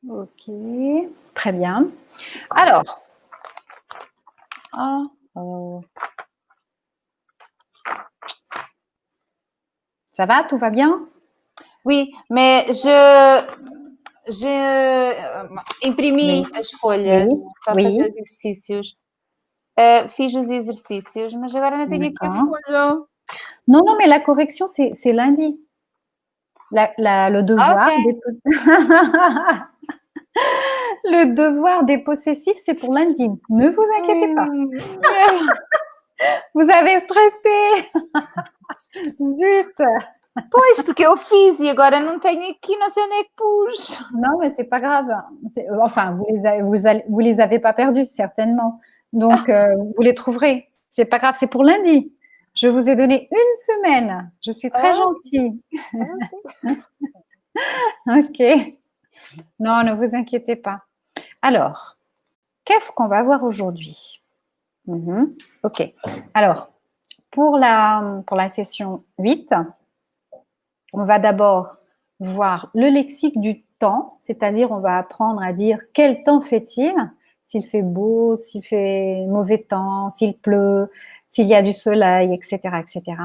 Ok, très bien. Alors, ça va, tout va bien? Oui, mais je imprimi as folhas Oui, para oui, fazer os exercícios. Fiz os exercícios, mas agora não tenho aqui a d'accord. folha. Non, non, mais la correction, c'est lundi. Le devoir Ok. le devoir des possessifs, c'est pour lundi. Ne vous inquiétez pas. Vous avez stressé. Zut. Pois, porque eu fiz e agora não tenho aqui, não sei onde é que pus. Non, mais c'est pas grave. Enfin, vous les avez pas perdus, certainement. Donc, vous les trouverez. C'est pas grave, c'est pour lundi. Je vous ai donné une semaine. Je suis très Ah, gentille. ok. Ok. Non, ne vous inquiétez pas. Alors, qu'est-ce qu'on va voir aujourd'hui? Ok. Alors, pour la session 8, on va d'abord voir le lexique du temps, c'est-à-dire on va apprendre à dire quel temps fait-il, s'il fait beau, s'il fait mauvais temps, s'il pleut, s'il y a du soleil, etc., etc.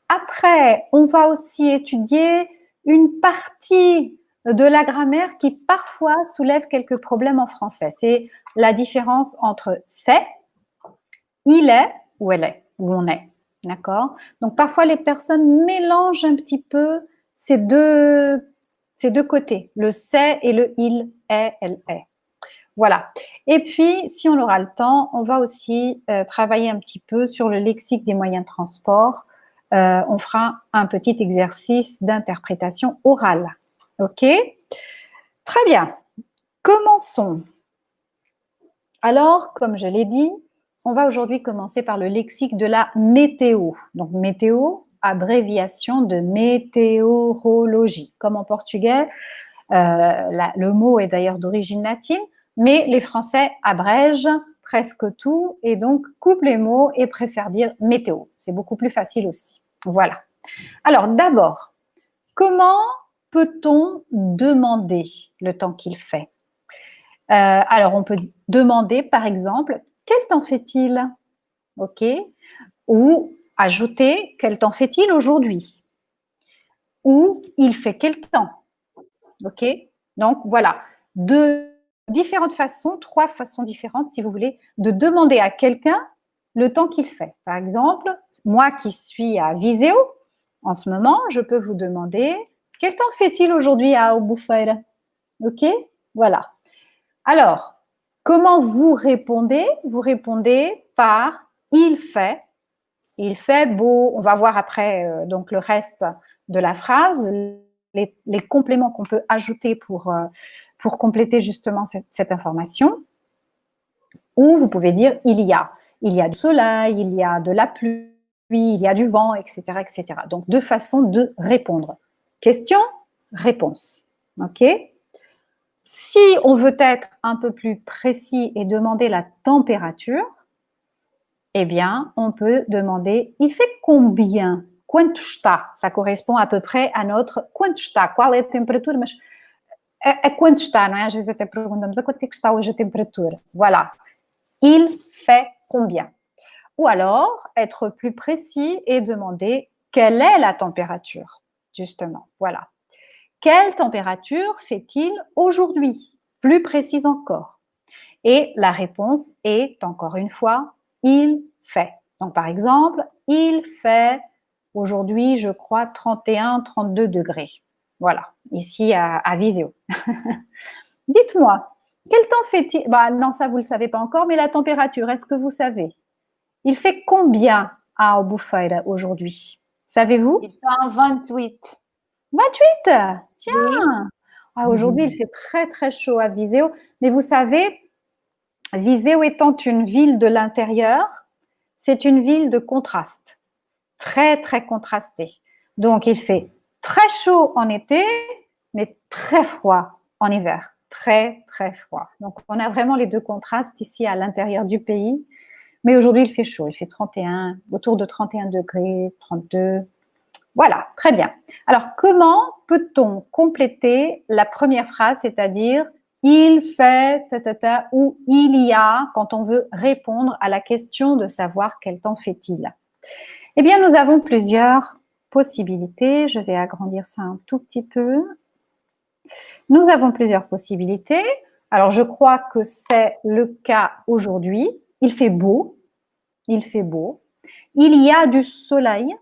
Après, on va aussi étudier une partie de la grammaire qui parfois soulève quelques problèmes en français. C'est la différence entre c'est, il est ou elle est, ou on est. D'accord? Donc parfois les personnes mélangent un petit peu ces deux côtés, le c'est et le il est, elle est. Voilà. Et puis, si on aura le temps, on va aussi travailler un petit peu sur le lexique des moyens de transport. On fera un petit exercice d'interprétation orale. OK? Très bien. Commençons. Alors, comme je l'ai dit, on va aujourd'hui commencer par le lexique de la météo. Donc, météo, abréviation de météorologie. Comme en portugais, le mot est d'ailleurs d'origine latine, mais les Français abrègent presque tout et donc coupent les mots et préfèrent dire météo. C'est beaucoup plus facile aussi. Voilà. Alors, d'abord, comment peut-on demander le temps qu'il fait? Alors, on peut demander, par exemple, quel temps fait-il? OK. Ou ajouter, quel temps fait-il aujourd'hui? Ou il fait quel temps? OK. Donc, voilà. Deux différentes façons, trois façons différentes, si vous voulez, de demander à quelqu'un le temps qu'il fait. Par exemple, moi qui suis à Viseu, en ce moment, je peux vous demander quel temps fait-il aujourd'hui à Albufeira? OK. Voilà. Alors, comment vous répondez? Vous répondez par il fait beau. On va voir après donc le reste de la phrase, les compléments qu'on peut ajouter pour compléter justement cette information. Ou vous pouvez dire il y a du soleil, il y a de la pluie, il y a du vent, etc., etc. Donc deux façons de répondre. Question, réponse. OK? Si on veut être un peu plus précis et demander la température, eh bien, on peut demander il fait combien? Quanto está? Ça correspond à peu près à notre quanto está? Qual é a temperatura? Mas a quanto está, não é? Às vezes até perguntamos a quanto é que está hoje a temperatura? Voilà. Il fait combien? Ou alors, être plus précis et demander quelle est la température? Justement, voilà. Quelle température fait-il aujourd'hui? Plus précise encore. Et la réponse est, encore une fois, il fait. Donc, par exemple, il fait aujourd'hui, je crois, 31, 32 degrés. Voilà, ici à Viseu. Dites-moi, quel temps fait-il? Bah, non, ça, vous ne le savez pas encore, mais la température, est-ce que vous savez? Il fait combien à Albufeira aujourd'hui? Savez-vous? Il fait un 28. 28! Tiens! Oui. Ah, aujourd'hui, il fait très, très chaud à Viseu. Mais vous savez, Viseu étant une ville de l'intérieur, c'est une ville de contraste, très très contrastée. Donc il fait très chaud en été, mais très froid en hiver, très très froid. Donc on a vraiment les deux contrastes ici à l'intérieur du pays. Mais aujourd'hui il fait chaud, il fait 31, autour de 31 degrés, 32. Voilà, très bien. Alors, comment peut-on compléter la première phrase, c'est-à-dire il fait, ou il y a, quand on veut répondre à la question de savoir quel temps fait-il? Eh bien, nous avons plusieurs possibilités. Je vais agrandir ça un tout petit peu. Nous avons plusieurs possibilités. Alors, je crois que c'est le cas aujourd'hui. Il fait beau. Il fait beau. Il y a du soleil.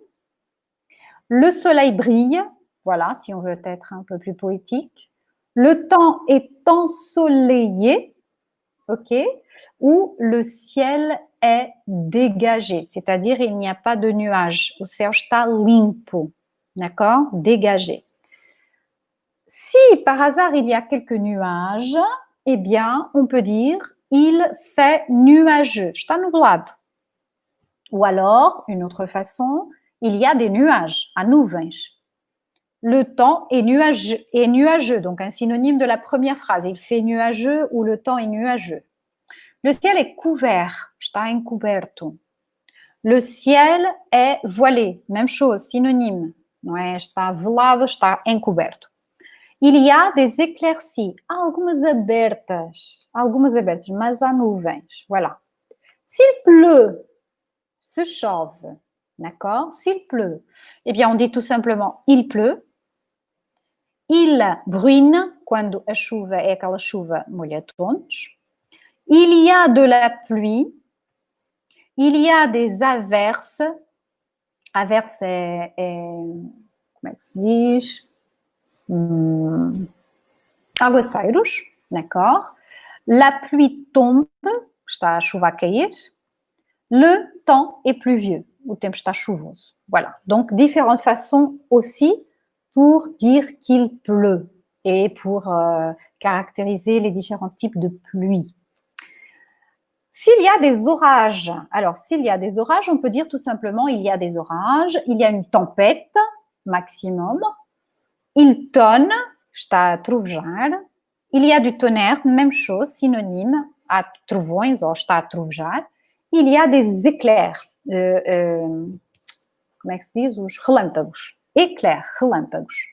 Le soleil brille. Voilà, si on veut être un peu plus poétique. Le temps est ensoleillé. OK? Ou le ciel est dégagé, c'est-à-dire il n'y a pas de nuages. O céu está limpo. D'accord? Dégagé. Si par hasard il y a quelques nuages, eh bien, on peut dire il fait nuageux. Está nublado. Ou alors, une autre façon, il y a des nuages, há nuvens. Le temps est nuageux, donc un synonyme de la première phrase. Il fait nuageux ou le temps est nuageux. Le ciel est couvert, está encoberto. Le ciel est voilé, même chose, synonyme. Não é está velado, está encoberto. Il y a des éclaircies, algumas abertas, mas há nuvens, voilà. S'il pleut, se chove, d'accord? S'il pleut, eh bien on dit tout simplement il pleut. Il bruine, quando a chuva é aquela chuva molha-tontos. Il y a de la pluie. Il y a des averses. Averse como é que se diz? Aguaceiros, d'accord? La pluie tombe, está a chuva a cair. Le temps est pluvieux, o tempo está chuvoso. Voilà, donc différentes façons aussi pour dire qu'il pleut et pour caractériser les différents types de pluie. S'il y a des orages, alors s'il y a des orages, on peut dire tout simplement il y a des orages, il y a une tempête maximum, il tonne, está a trovejar, il y a du tonnerre, même chose, synonyme, há trovões ou está a trovejar, il y a des éclairs, como é que se diz? Os relâmpagos, éclairs, relâmpagos.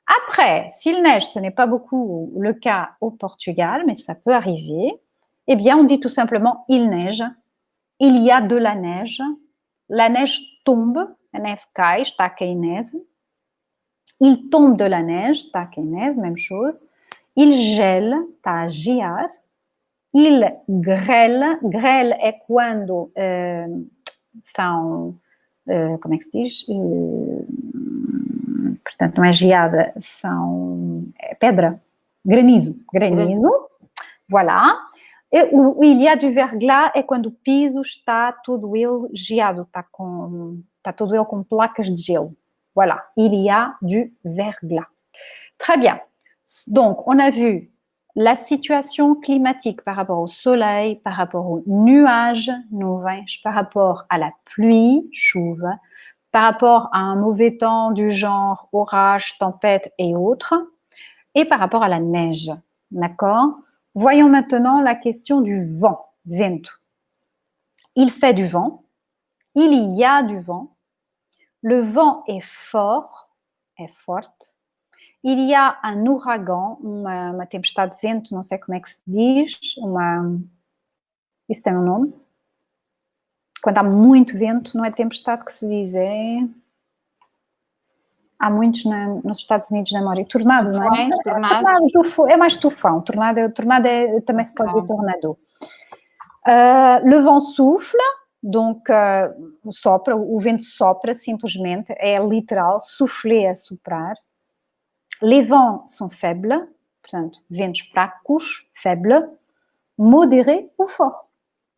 Après, s'il neige, ce n'est pas beaucoup le cas au Portugal, mais ça peut arriver, eh bien, on dit tout simplement il neige, il y a de la neige tombe, a neve cai, está a cair neve, il tombe de la neige, está a cair neve, même chose, il gèle, está a gear, il grêle, grêle é quando são, como é que se diz? Portanto, não é geada, é pedra, granizo, voilà. E o il y a du verglas é quando o piso está todo ele geado, está todo ele com placas de gelo. Voilà, il y a du verglas. Très bien. Donc, on a vu la situation climatique par rapport au soleil, par rapport aux nuages, nuvens, par rapport à la pluie, chuva, par rapport à un mauvais temps du genre orage, tempête et autres, et par rapport à la neige. D'accord? Voyons maintenant la question du vent, vento. Il fait du vent, il y a du vent, le vent est fort, é forte, il y a un ouragan, uma tempestade de vento, não sei como é que se diz, isso tem um nome. Quando há muito vento, não é tempestade que se diz, há muitos nos Estados Unidos na memória. Tornado, não é? Tornado, é mais tufão. Tornado também se pode dizer tornado. Le vent souffle, donc sopra, o vento sopra simplesmente, é literal, souffler é soprar. Les vents sont faibles, portanto, ventos fracos, faible, modéré ou fort.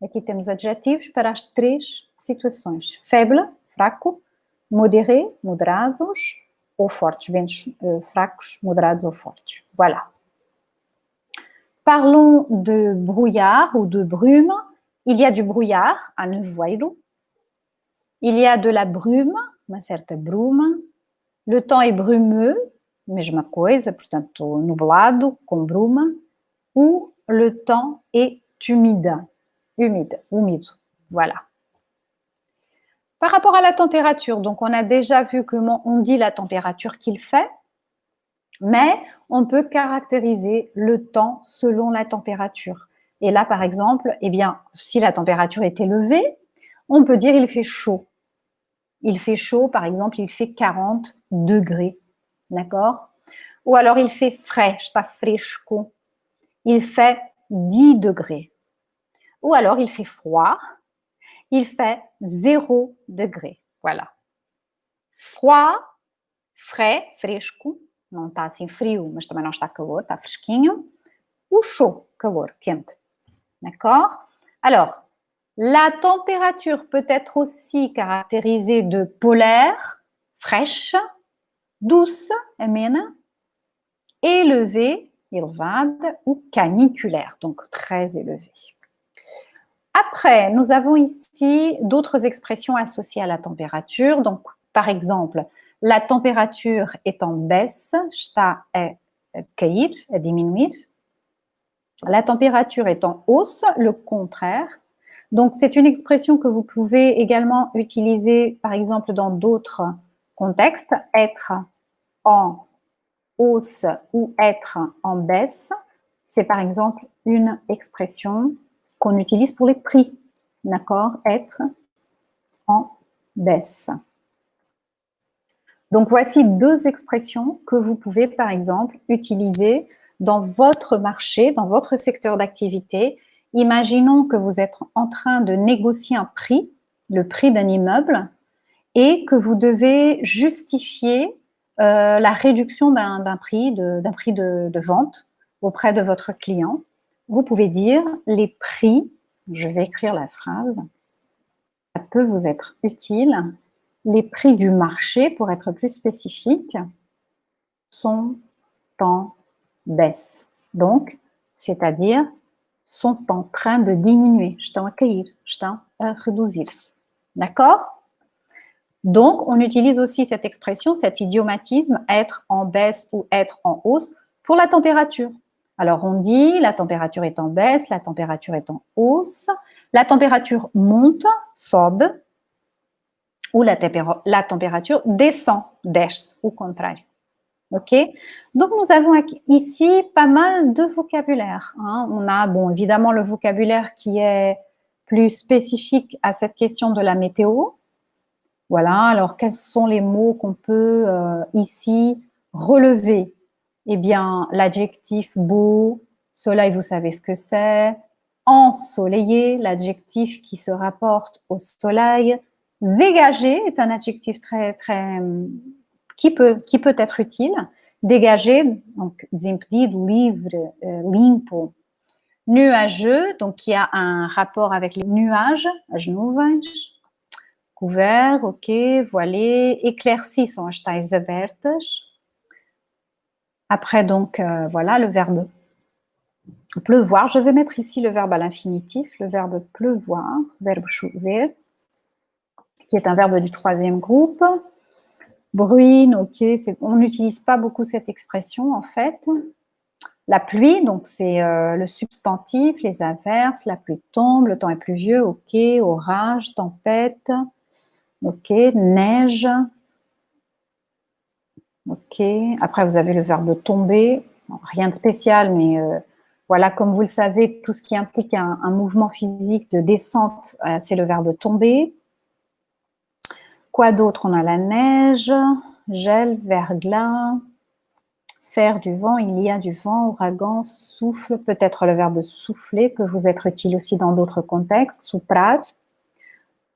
Aqui temos adjetivos para as três situações. Faible, fraco, modéré, moderados, ou fortes, ventos fracos, moderados ou fortes. Voilà. Parlons de brouillard ou de brume. Il y a du brouillard, há nevoeiro. Il y a de la brume, uma certa bruma. Le temps est brumeux, mesma coisa, portanto, nublado, com bruma. Ou le temps est humide, úmido. Voilà. Par rapport à la température, donc on a déjà vu comment on dit la température qu'il fait, mais on peut caractériser le temps selon la température. Et là, par exemple, eh bien, si la température est élevée, on peut dire il fait chaud. Il fait chaud, par exemple, il fait 40 degrés. D'accord? Ou alors il fait frais, está fresco. Il fait 10 degrés. Ou alors il fait froid, il fait 0 degré. Voilà. Froid, frais, fresco. Não está assim frio, mas também não está calor, está fresquinho. Ou chaud, calor, quente. D'accord? Alors, la température peut être aussi caractérisée de polaire, fraîche, douce, amena, élevée, elevada, ou caniculaire, donc très élevée. Après, nous avons ici d'autres expressions associées à la température. Donc, par exemple, la température est en baisse, está a cair, a diminuir. La température est en hausse, le contraire. Donc, c'est une expression que vous pouvez également utiliser, par exemple, dans d'autres contextes, être en hausse ou être en baisse. C'est par exemple une expression qu'on utilise pour les prix, d'accord? Être en baisse. Donc, voici deux expressions que vous pouvez, par exemple, utiliser dans votre marché, dans votre secteur d'activité. Imaginons que vous êtes en train de négocier un prix, le prix d'un immeuble, et que vous devez justifier la réduction d'un prix de vente auprès de votre client. Vous pouvez dire les prix, je vais écrire la phrase, ça peut vous être utile. Les prix du marché, pour être plus spécifique, sont en baisse. Donc, c'est-à-dire, sont en train de diminuer, estão a cair, estão a reduzir-se. D'accord? Donc, on utilise aussi cette expression, cet idiomatisme, être en baisse ou être en hausse, pour la température. Alors, on dit la température est en baisse, la température est en hausse, la température monte, sobe, ou la température descend, desce, au contraire. Ok? Donc, nous avons ici pas mal de vocabulaire. Hein. On a, bon, évidemment, le vocabulaire qui est plus spécifique à cette question de la météo. Voilà, alors quels sont les mots qu'on peut ici relever? Eh bien, l'adjectif beau, soleil, vous savez ce que c'est. Ensoleillé, l'adjectif qui se rapporte au soleil. Dégagé est un adjectif qui peut être utile. Dégagé, donc desimpedido, livre, limpo. Nuageux, donc qui a un rapport avec les nuages, as nuvens. Couvert, ok, voilé, éclairci sont as tais abertas. Après, donc, voilà, le verbe pleuvoir. Je vais mettre ici le verbe à l'infinitif, le verbe pleuvoir, verbe chover, qui est un verbe du troisième groupe. Bruine, ok, on n'utilise pas beaucoup cette expression, en fait. La pluie, donc c'est le substantif, les averses, la pluie tombe, le temps est pluvieux, ok, orage, tempête. Ok, neige. Ok, après vous avez le verbe tomber. Bon, rien de spécial, mais voilà, comme vous le savez, tout ce qui implique un mouvement physique de descente, c'est le verbe tomber. Quoi d'autre? On a la neige, gel, verglas, faire du vent, il y a du vent, ouragan, souffle, peut-être le verbe souffler peut vous être utile aussi dans d'autres contextes, soprar.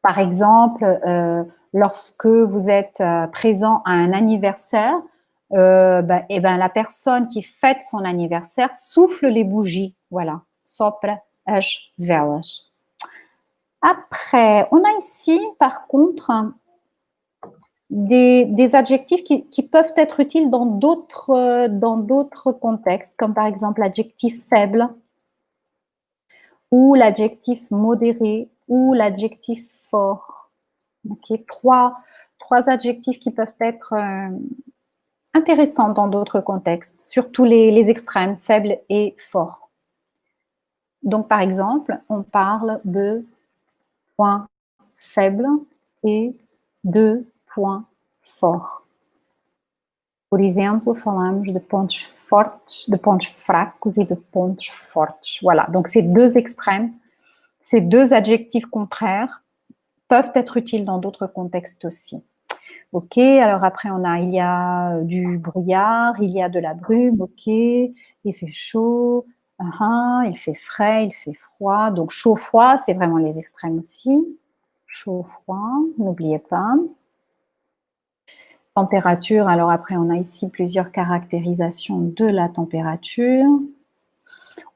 Par exemple, lorsque vous êtes présent à un anniversaire, la personne qui fête son anniversaire souffle les bougies. Voilà, sopra as velas. Après, on a ici, par contre, des adjectifs qui peuvent être utiles dans d'autres contextes, comme par exemple l'adjectif faible, ou l'adjectif modéré, ou l'adjectif fort. Okay, trois adjectifs qui peuvent être intéressants dans d'autres contextes, surtout les extrêmes, faible et fort. Donc, par exemple, on parle de point faible, e de points forts. Por exemplo, falamos de pontos fortes, de pontos fracos et de pontos fortes. Voilà, donc ces deux extrêmes, ces deux adjectifs contraires peuvent être utiles dans d'autres contextes aussi. Ok, alors après il y a du brouillard, il y a de la brume, ok, il fait chaud, il fait frais, il fait froid. Donc chaud-froid, c'est vraiment les extrêmes aussi. Chaud-froid, n'oubliez pas. Température, alors après on a ici plusieurs caractérisations de la température.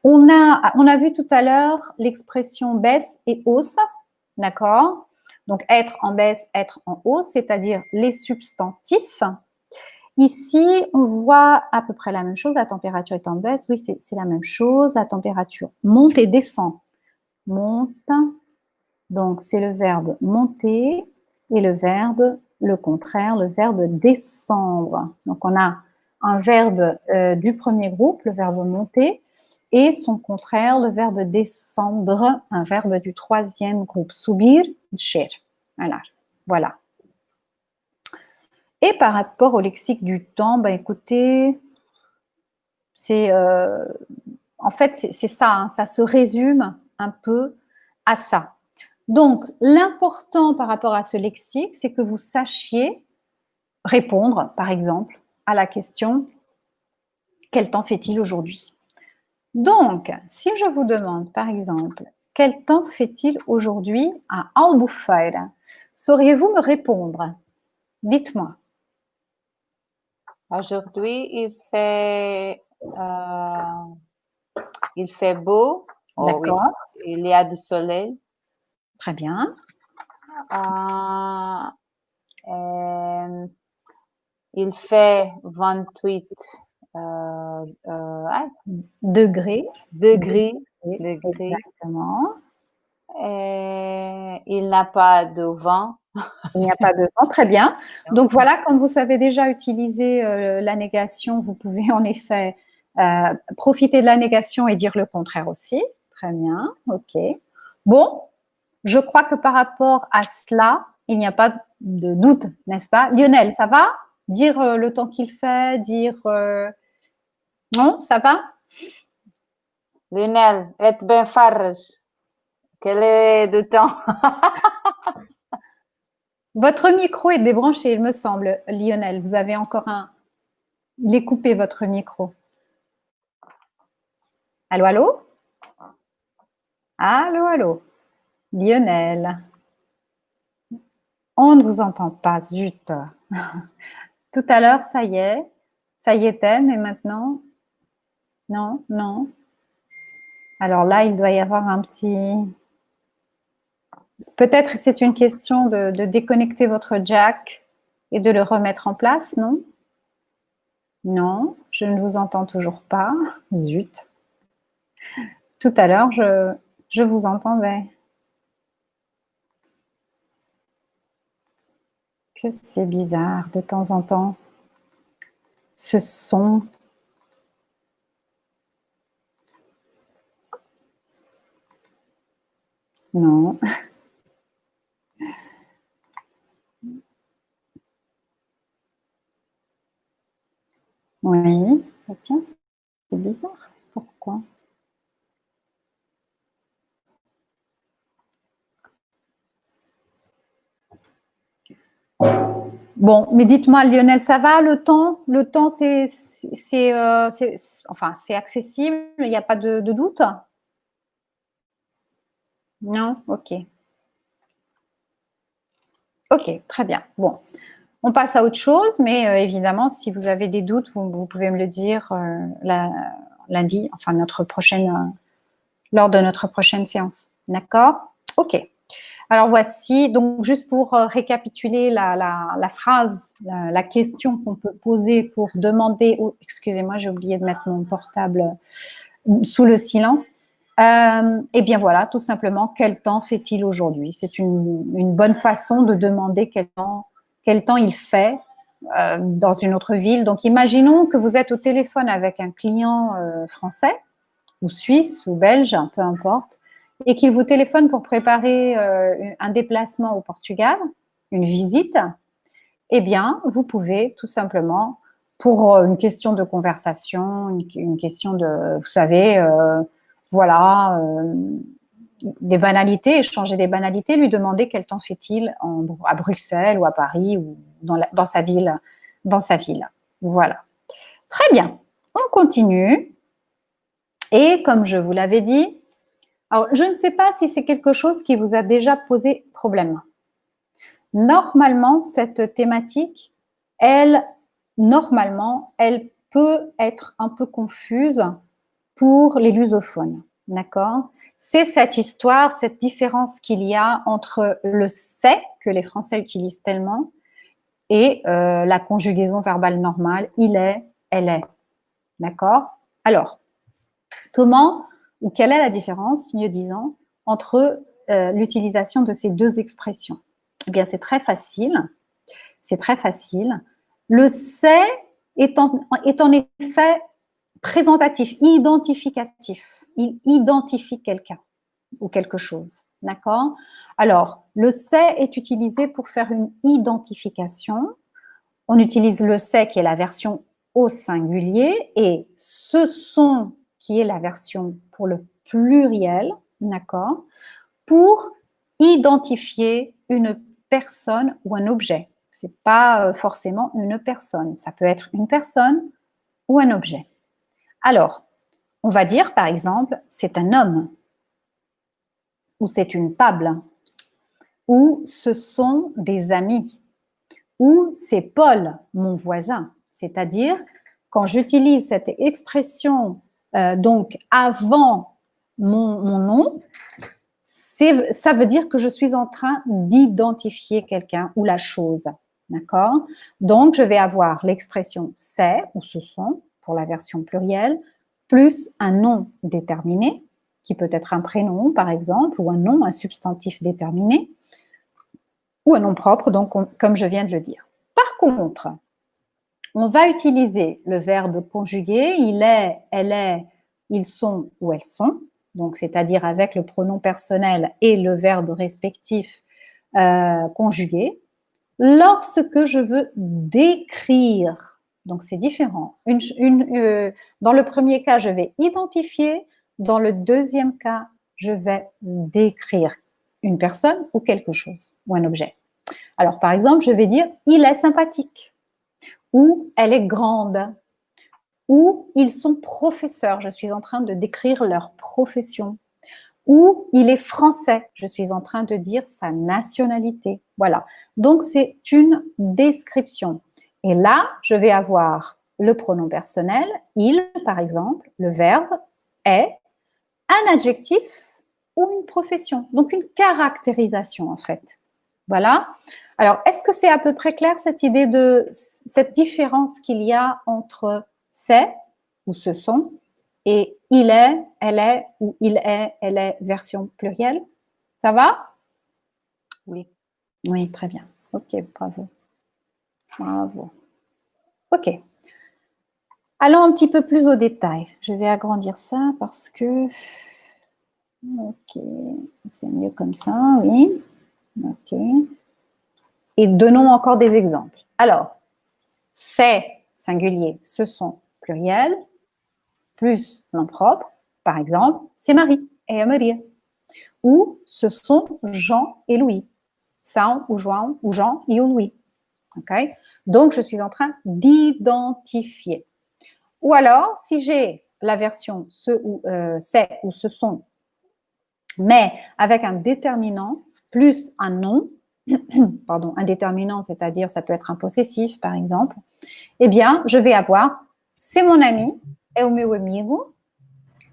On a vu tout à l'heure l'expression baisse et hausse, d'accord? Donc être en baisse, être en hausse, c'est-à-dire les substantifs. Ici, on voit à peu près la même chose, la température est en baisse, oui, c'est la même chose, la température monte et descend. Monte, donc c'est le verbe monter et le verbe, le contraire, le verbe descendre. Donc on a un verbe du premier groupe, le verbe monter, et son contraire, le verbe descendre, un verbe du troisième groupe, subir, descer. Voilà. Et par rapport au lexique du temps, écoutez, en fait, c'est ça, hein, ça se résume un peu à ça. Donc, l'important par rapport à ce lexique, c'est que vous sachiez répondre, par exemple, à la question « Quel temps fait-il aujourd'hui ?» Donc, si je vous demande, par exemple, « Quel temps fait-il aujourd'hui à Albufeira ?» Sauriez-vous me répondre? Dites-moi. Aujourd'hui, il fait beau. D'accord. Il y a du soleil. Très bien. Il fait 28 degrés. Exactement. Il n'a pas de vent. Il n'y a pas de vent, très bien. Donc voilà, quand vous savez déjà utiliser la négation, vous pouvez en effet profiter de la négation et dire le contraire aussi. Très bien, ok. Bon, je crois que par rapport à cela, il n'y a pas de doute, n'est-ce pas? Lionel, ça va? Dire le temps qu'il fait, dire... Non, ça va? Lionel, et ben farras. Quel est le temps? Votre micro est débranché, il me semble, Lionel. Vous avez encore un... Il est coupé, votre micro. Allô, allô? Allô, allô? Lionel? On ne vous entend pas, zut. Tout à l'heure, ça y était, mais maintenant... Non, non. Alors là, il doit y avoir un petit... Peut-être c'est une question de déconnecter votre jack et de le remettre en place, non? Non, je ne vous entends toujours pas. Zut. Tout à l'heure, je vous entendais. Que c'est bizarre, de temps en temps, ce son. Non. Oui. Ah, tiens, c'est bizarre. Pourquoi? Bon, mais dites-moi, Lionel, ça va le temps? Le temps, c'est accessible, il n'y a pas de doute? Non? Ok. Ok, très bien. Bon, on passe à autre chose, mais évidemment, si vous avez des doutes, vous pouvez me le dire lundi, enfin lors de notre prochaine séance. D'accord? Ok. Alors voici, donc juste pour récapituler la phrase, la question qu'on peut poser pour demander, excusez-moi, j'ai oublié de mettre mon portable sous le silence. Eh bien voilà, tout simplement, quel temps fait-il aujourd'hui? C'est une bonne façon de demander quel temps il fait dans une autre ville. Donc imaginons que vous êtes au téléphone avec un client français ou suisse ou belge, peu importe, et qu'il vous téléphone pour préparer un déplacement au Portugal. une visite, eh bien, vous pouvez tout simplement, pour une question de conversation, une question de, vous savez, voilà, des banalités, échanger des banalités, lui demander quel temps fait-il à Bruxelles ou à Paris ou dans sa ville, Voilà. Très bien. On continue. Et comme je vous l'avais dit, alors je ne sais pas si c'est quelque chose qui vous a déjà posé problème. Normalement, cette thématique, elle peut être un peu confuse pour les lusophones, d'accord? C'est cette histoire, cette différence qu'il y a entre le c'est, que les Français utilisent tellement, et la conjugaison verbale normale, il est, elle est, d'accord? Alors, comment ou quelle est la différence, mieux disant, entre l'utilisation de ces deux expressions? Eh bien, c'est très facile. C'est très facile. Le c'est est en effet présentatif, identificatif. Il identifie quelqu'un ou quelque chose. D'accord? Alors, le c'est est utilisé pour faire une identification. On utilise le c'est qui est la version au singulier et ce sont qui est la version pour le pluriel, d'accord? Pour identifier une personne ou un objet. Ce n'est pas forcément une personne. Ça peut être une personne ou un objet. Alors, on va dire, par exemple, c'est un homme, ou c'est une table, ou ce sont des amis, ou c'est Paul, mon voisin. C'est-à-dire, quand j'utilise cette expression donc avant mon nom, ça veut dire que je suis en train d'identifier quelqu'un ou la chose. D'accord? Donc, je vais avoir l'expression c'est ou ce sont pour la version plurielle, plus un nom déterminé, qui peut être un prénom par exemple, ou un nom, un substantif déterminé, ou un nom propre, donc comme je viens de le dire. Par contre, on va utiliser le verbe conjugué, il est, elle est, ils sont ou elles sont, donc c'est-à-dire avec le pronom personnel et le verbe respectif conjugué, lorsque je veux décrire. Donc c'est différent. Dans le premier cas, je vais identifier. Dans le deuxième cas, je vais décrire une personne ou quelque chose ou un objet. Alors par exemple, je vais dire il est sympathique ou elle est grande ou ils sont professeurs. Je suis en train de décrire leur profession. Ou il est français, je suis en train de dire sa nationalité. Voilà. Donc, c'est une description. Et là, je vais avoir le pronom personnel, il, par exemple, le verbe est, un adjectif ou une profession. Donc, une caractérisation, en fait. Voilà. Alors, est-ce que c'est à peu près clair cette idée de cette différence qu'il y a entre c'est ou ce sont et il est, elle est ou il est, elle est version plurielle? Ça va? Oui. Oui, très bien. Ok, bravo. Bravo. Ok. Allons un petit peu plus au détail. Je vais agrandir ça parce que... Ok, c'est mieux comme ça, oui. Ok. Et donnons encore des exemples. Alors, c'est singulier, ce sont pluriel, plus nom propre. Par exemple, c'est Marie et Maria. Ou ce sont Jean et Louis. São ou Jean et Louis. Okay? Donc, je suis en train d'identifier. Ou alors, si j'ai la version c'est ou ce sont, mais avec un déterminant plus un nom, pardon, un déterminant, c'est-à-dire ça peut être un possessif, par exemple, eh bien, je vais avoir c'est mon ami, é o meu amigo,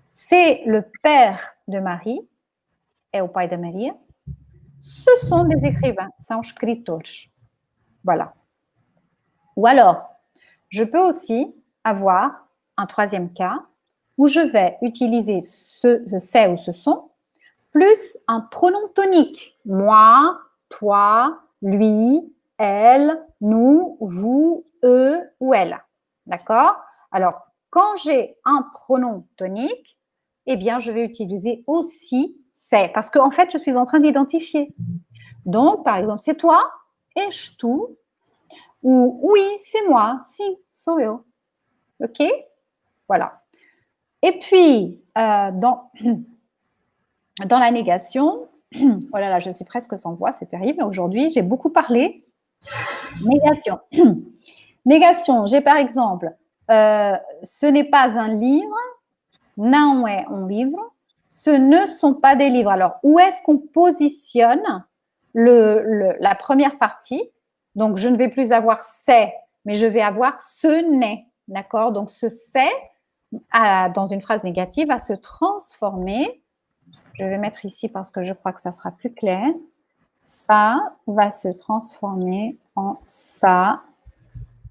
c'est le père de Marie, é o pai da Maria, ce sont des écrivains, são escritores. Voilà. Ou alors, je peux aussi avoir un troisième cas où je vais utiliser ce c'est ou ce sont plus un pronom tonique. Moi, toi, lui, elle, nous, vous, eux ou elle. D'accord? Alors, quand j'ai un pronom tonique, eh bien, je vais utiliser aussi c'est, parce qu'en fait, je suis en train d'identifier. Donc, par exemple, c'est toi, és tu, ou oui, c'est moi, sim, sou eu. OK? Voilà. Et puis, dans la négation, oh là là, je suis presque sans voix, c'est terrible. Aujourd'hui, j'ai beaucoup parlé. Négation. Négation, j'ai par exemple, ce n'est pas un livre, não é um livro, ce ne sont pas des livres. Alors, où est-ce qu'on positionne la première partie? Donc, je ne vais plus avoir c'est, mais je vais avoir ce n'est. D'accord? Donc, ce c'est, dans une phrase négative, va se transformer. Je vais mettre ici parce que je crois que ça sera plus clair. Ça va se transformer en ça,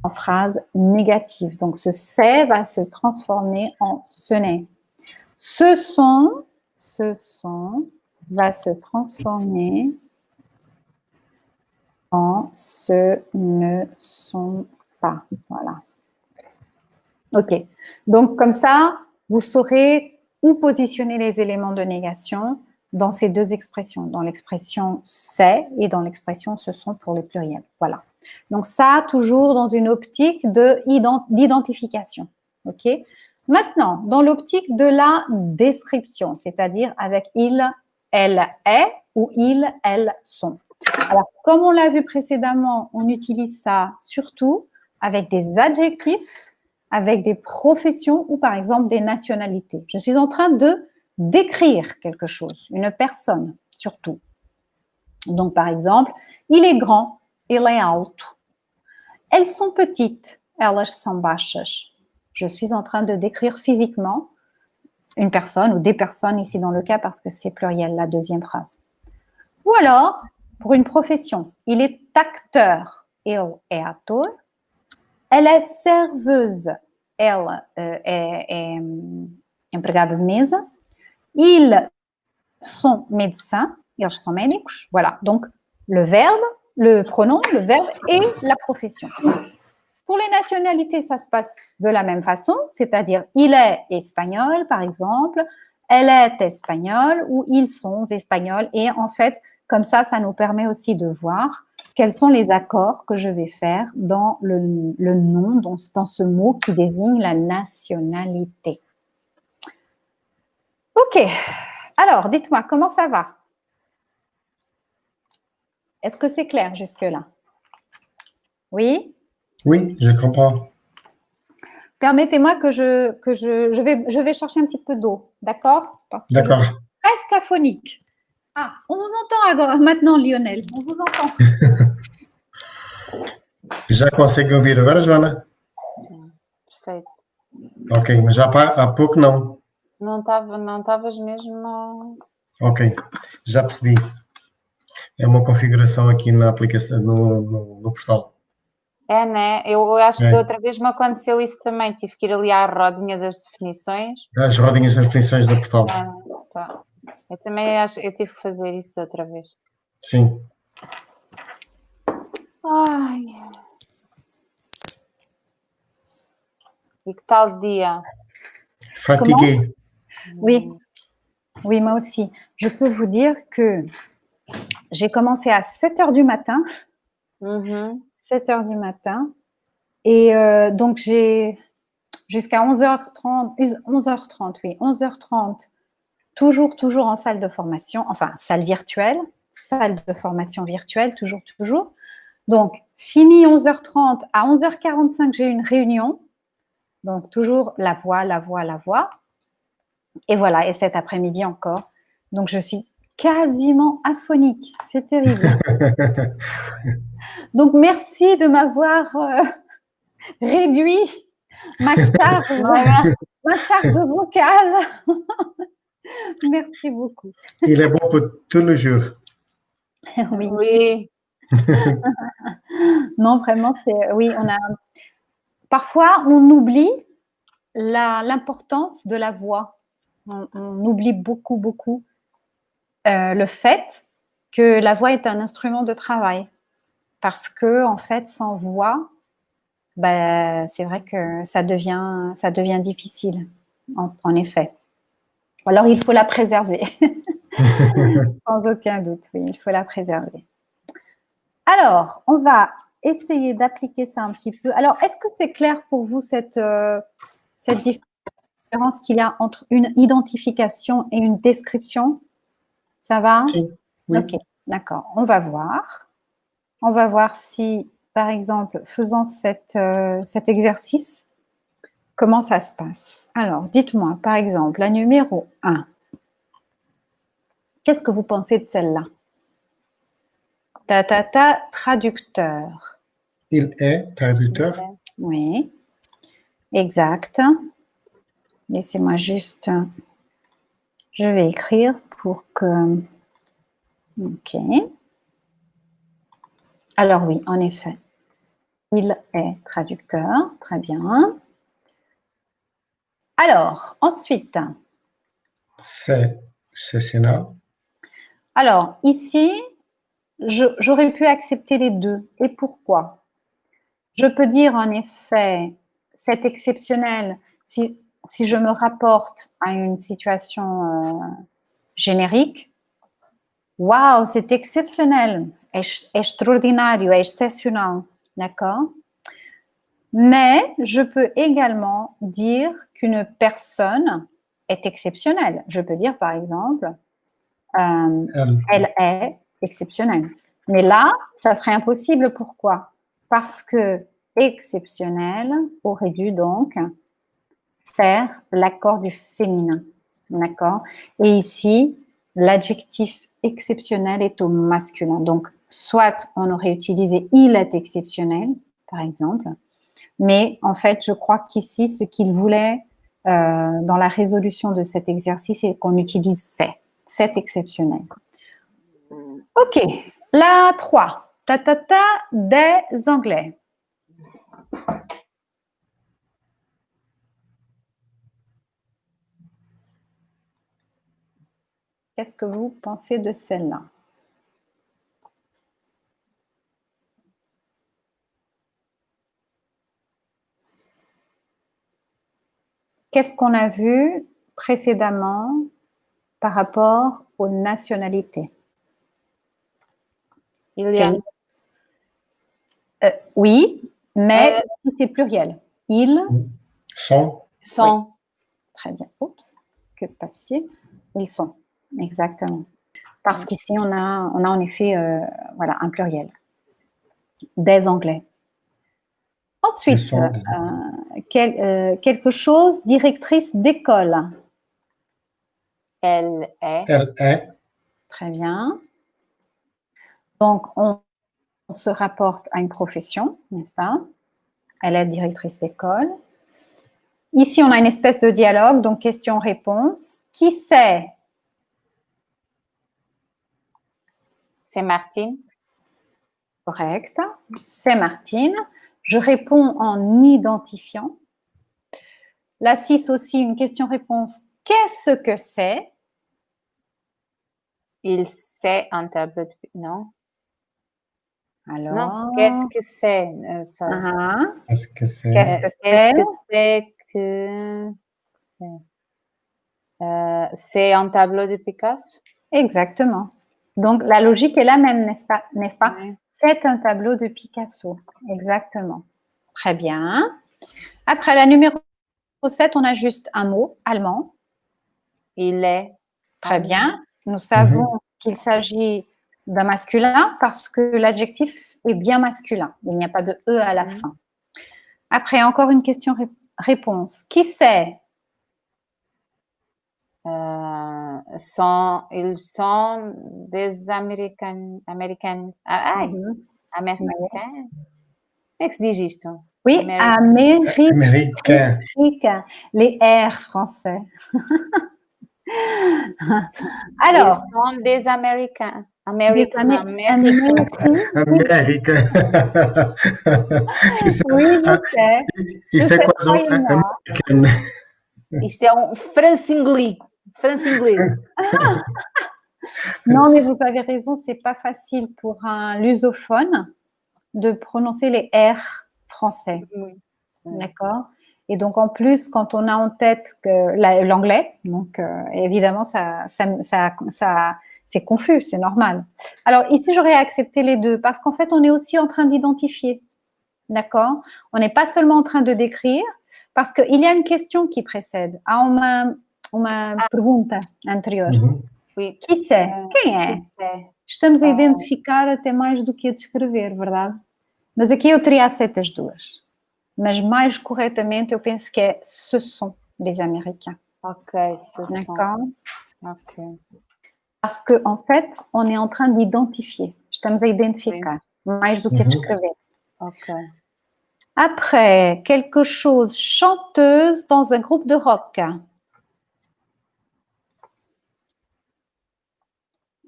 en phrase négative. Donc, ce c'est va se transformer en ce n'est. Ce sont va se transformer en ce ne sont pas. Voilà. OK. Donc, comme ça, vous saurez où positionner les éléments de négation dans ces deux expressions, dans l'expression c'est et dans l'expression ce sont pour les pluriels. Voilà. Donc, ça, toujours dans une optique d'identification. OK? Maintenant, dans l'optique de la description, c'est-à-dire avec il, elle est ou ils, elles sont. Alors, comme on l'a vu précédemment, on utilise ça surtout avec des adjectifs, avec des professions ou par exemple des nationalités. Je suis en train de décrire quelque chose, une personne surtout. Donc, par exemple, il est grand, ele é alto. Elles sont petites, elas são baixas. Je suis en train de décrire physiquement une personne ou des personnes ici dans le cas parce que c'est pluriel, la deuxième phrase. Ou alors, pour une profession, il est acteur, ele é ator. Elle est serveuse, elle est empregada de mesa. Ils sont médecins, eles são médicos. Voilà, donc le verbe, le pronom, le verbe et la profession. Pour les nationalités, ça se passe de la même façon, c'est-à-dire il est espagnol, par exemple, elle est espagnole ou ils sont espagnols. Et en fait, comme ça, ça nous permet aussi de voir quels sont les accords que je vais faire dans le nom, dans ce mot qui désigne la nationalité. OK. Alors, dites-moi, comment ça va? Est-ce que c'est clair jusque-là? Oui? Oui, je comprends. Permettez-moi que je vais chercher un petit peu d'eau, d'accord? Parce que D'accord. je suis presque aphonique. Ah, on vous entend maintenant, Lionel. On vous entend. Já consegue ouvir agora, Joana? Sim, perfeito. Ok, mas já há pouco não. Não estavas mesmo. Ok, já percebi. É uma configuração aqui na aplicação, no portal. É, né? Eu acho que É. da outra vez me aconteceu isso também. Tive que ir ali à rodinha das definições. As rodinhas das definições do portal. Tá. Eu também acho, eu tive que fazer isso da outra vez. Sim. Ai. E que tal dia? Fatigué. Oui. Oui, moi aussi. Je peux vous dire que j'ai commencé à 7h du matin. 7h du matin. Et donc, j'ai jusqu'à 11h30, oui, 11h30, toujours en salle de formation, enfin, salle virtuelle, salle de formation virtuelle, toujours. Donc, fini 11h30, à 11h45, j'ai une réunion. Donc, toujours la voix. Et voilà, et cet après-midi encore. Donc, je suis quasiment aphonique. C'est terrible. Donc, merci de m'avoir réduit ma charge vocale. Merci beaucoup. Il est bon pour tous les jours. Oui. Non, vraiment, oui, parfois, on oublie l'importance de la voix. On oublie beaucoup le fait que la voix est un instrument de travail. Parce que, en fait, sans voix, c'est vrai que ça devient difficile, en effet. Alors, il faut la préserver. Sans aucun doute, oui, il faut la préserver. Alors, on va essayer d'appliquer ça un petit peu. Alors, est-ce que c'est clair pour vous cette différence qu'il y a entre une identification et une description? Ça va? Si, oui. Ok, d'accord. On va voir. On va voir si, par exemple, faisant cet exercice, comment ça se passe. Alors, dites-moi, par exemple, la numéro 1. Qu'est-ce que vous pensez de celle-là? Traducteur. Il est traducteur. Oui, exact. Laissez-moi juste, je vais écrire pour que, ok. Alors oui, en effet, il est traducteur, très bien. Alors, ensuite. C'est Cécina. Alors, ici, j'aurais pu accepter les deux. Et pourquoi? Je peux dire en effet, c'est exceptionnel si je me rapporte à une situation générique. Waouh, c'est exceptionnel, extraordinaire, exceptionnel, d'accord? Mais je peux également dire qu'une personne est exceptionnelle. Je peux dire par exemple, elle est exceptionnelle. Mais là, ça serait impossible. Pourquoi? Parce que exceptionnel aurait dû donc faire l'accord du féminin. D'accord? Et ici, l'adjectif exceptionnel est au masculin. Donc, soit on aurait utilisé il est exceptionnel, par exemple, mais en fait, je crois qu'ici, ce qu'il voulait dans la résolution de cet exercice, c'est qu'on utilise c'est. C'est exceptionnel. OK. La 3. Des Anglais. Qu'est-ce que vous pensez de celle-là? Qu'est-ce qu'on a vu précédemment par rapport aux nationalités? Il y a oui, mais c'est pluriel. Ils Sont. sont. Oui. Très bien. Oups, que se passe-t-il? Ils sont, exactement. Parce qu'ici, on a en effet voilà, un pluriel. Des Anglais. Ensuite, quelque chose, directrice d'école. Elle est. Elle est. Très bien. Donc, on se rapporte à une profession, n'est-ce pas? Elle est directrice d'école. Ici, on a une espèce de dialogue, donc question-réponse. Qui c'est? C'est Martine. Correct. C'est Martine. Je réponds en identifiant. La 6 aussi, une question-réponse. Qu'est-ce que c'est? Il sait un tableau de... Non. Alors, non. Qu'est-ce que c'est? Qu'est-ce que c'est? Qu'est-ce que Est-ce que c'est que... c'est un tableau de Picasso? Exactement. Donc, la logique est la même, n'est-ce pas? Oui. C'est un tableau de Picasso. Exactement. Très bien. Après, la numéro 7, on a juste un mot, allemand. Il est. Très bien. Nous savons qu'il s'agit d'un masculin parce que l'adjectif est bien masculin. Il n'y a pas de « e » à la fin. Après, encore une question-réponse. Qui c'est? Ils sont des Américains. Américains. Como é que se diz isto? Oui, Américain. Les R français. Alors, ils sont des Américains. Américain. Oui, je sais. Isso é quase American. Isto é France-inglês. France-inglês. Non, mais vous avez raison, c'est pas facile pour un lusophone de prononcer les R français. Oui. D'accord? Et donc, en plus, quand on a en tête l'anglais, donc évidemment, ça C'est confus, c'est normal. Alors ici, j'aurais accepté les deux parce qu'en fait, on est aussi en train d'identifier. D'accord? On n'est pas seulement en train de décrire parce qu'il y a une question qui précède. Há uma pergunta anterior. Uhum. Oui. Qui c'est? Quem é? É. Estamos a identificar até mais do que a descrever, verdade? Mas aqui eu teria aceito as duas. Mas mais corretamente, eu penso que é ce sont des Américains. Ok, ce sont. D'accord? Ok. Parce qu'en fait, on est en train d'identifier. Estamos a identificar mais do que a descrever. Ok. Après, quelque chose, chanteuse dans un groupe de rock.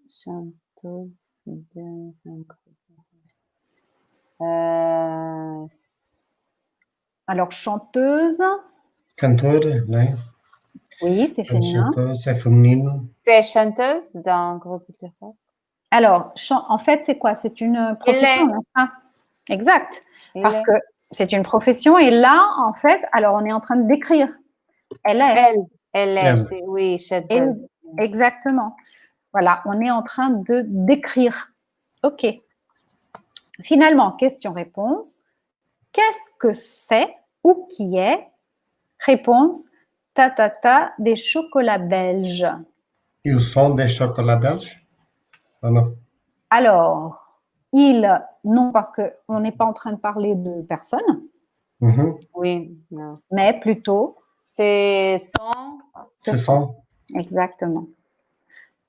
Chanteuse dans un groupe. Alors, chanteuse, Cantor, né? oui, c'est féminin. Chanteuse, é feminino. C'est chanteuse dans un groupe de rock. Alors, en fait, c'est quoi? C'est une profession, n'est-ce pas? Exact. Parce que c'est une profession et là, en fait, alors on est en train de décrire. Elle est. Elle est, oui, chanteuse. Exactement. Voilà, on est en train de décrire. OK. Finalement, question-réponse. Qu'est-ce que c'est ou qui est? Réponse, des chocolats belges. E o som des chocolats belges? Ou não? Alors, non, parce qu'on n'est pas en train de parler de personnes, Uhum. Oui, non. mais plutôt. C'est son. Ce sont. Exactement.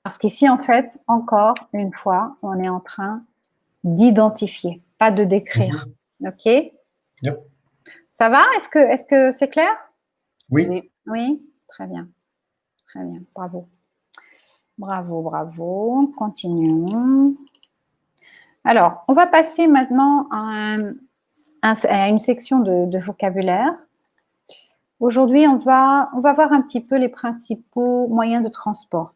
Parce qu'ici, en fait, encore une fois, on est en train d'identifier, pas de décrire. OK? Yep. Ça va? Est-ce que c'est clair? Oui. Oui? Très bien. Très bien. Bravo. Bravo, bravo. Continuons. Alors, on va passer maintenant à une section de vocabulaire. Aujourd'hui, on va voir un petit peu les principaux moyens de transport.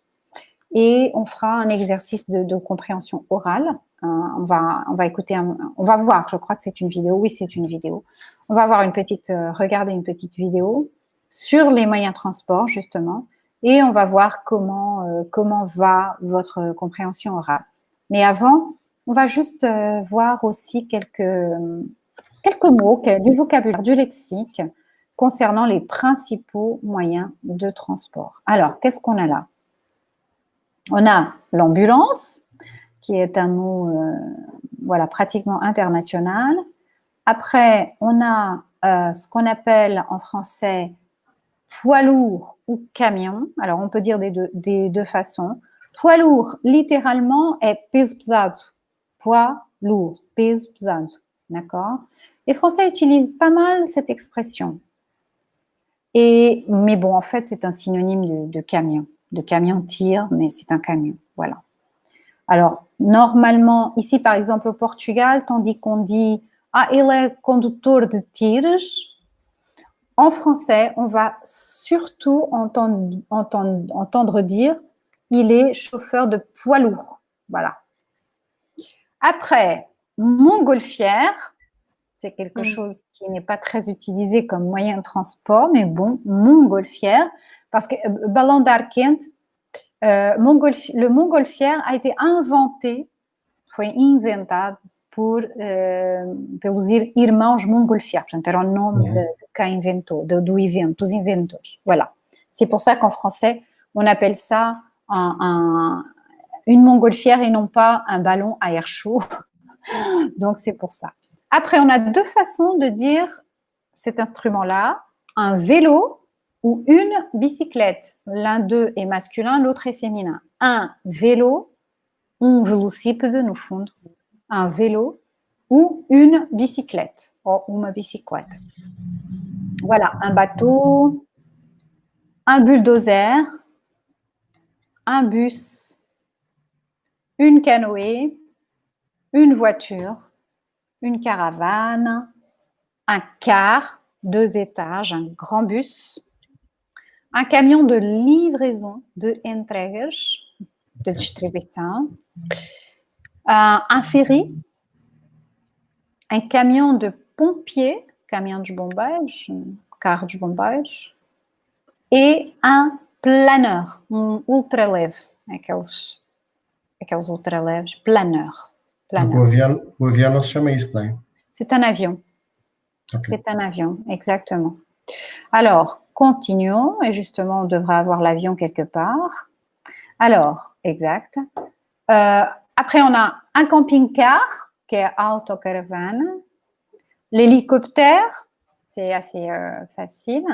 Et on fera un exercice de compréhension orale. On va écouter, on va voir, je crois que c'est une vidéo. Oui, c'est une vidéo. On va voir regarder une petite vidéo sur les moyens de transport, justement. Et on va voir comment va votre compréhension orale. Mais avant, on va juste voir aussi quelques mots du vocabulaire, du lexique concernant les principaux moyens de transport. Alors, qu'est-ce qu'on a là? On a l'ambulance, qui est un mot pratiquement international. Après, on a ce qu'on appelle en français poids lourd ou camion. Alors, on peut dire des deux façons. Poids lourd, littéralement, est peso pesado. Poids lourd, peso pesado. D'accord? Les Français utilisent pas mal cette expression. Mais bon, en fait, c'est un synonyme de camion. De camion-tire, mais c'est un camion. Voilà. Alors, normalement, ici, par exemple, au Portugal, tandis qu'on dit « Ah, il est conducteur de tiros », en français, on va surtout entendre dire « Il est chauffeur de poids lourd ». Voilà. Après, montgolfière, c'est quelque chose qui n'est pas très utilisé comme moyen de transport, mais bon, montgolfière, parce que ballon d'ar quente, le montgolfière a été inventé, foi inventado pelos irmãos Montgolfier, portanto era o nome de quem inventou, do evento, dos inventores. Voilà. C'est pour ça qu'en français, on appelle ça une montgolfière et non pas un ballon à air chaud. Donc, c'est pour ça. Après, on a deux façons de dire cet instrument-là, un vélo ou une bicyclette. L'un d'eux est masculin, l'autre est féminin. Un vélo, velocípede, no fundo, un vélo ou une bicyclette, ou uma biciclette. Voilà, un bateau, un bulldozer, un bus, une canoë, une voiture, une caravane, un car, 2 étages, un grand bus, un camion de livraison, de entregas, de distribution, un ferry, un camion de pompiers, caminhão de bombeiros, carro de bombeiros, et un planeur, ultraleve, aqueles aqueles ultraleves, planeur. Porque o avião não se chama isso, não é? C'est un avion. Ok. C'est un avion, exactement. Alors, continuons. Et justement, on devrait avoir l'avion quelque part. Alors, exact. Après, on a un camping-car, qui est autocaravane. L'hélicoptère, c'est assez facile.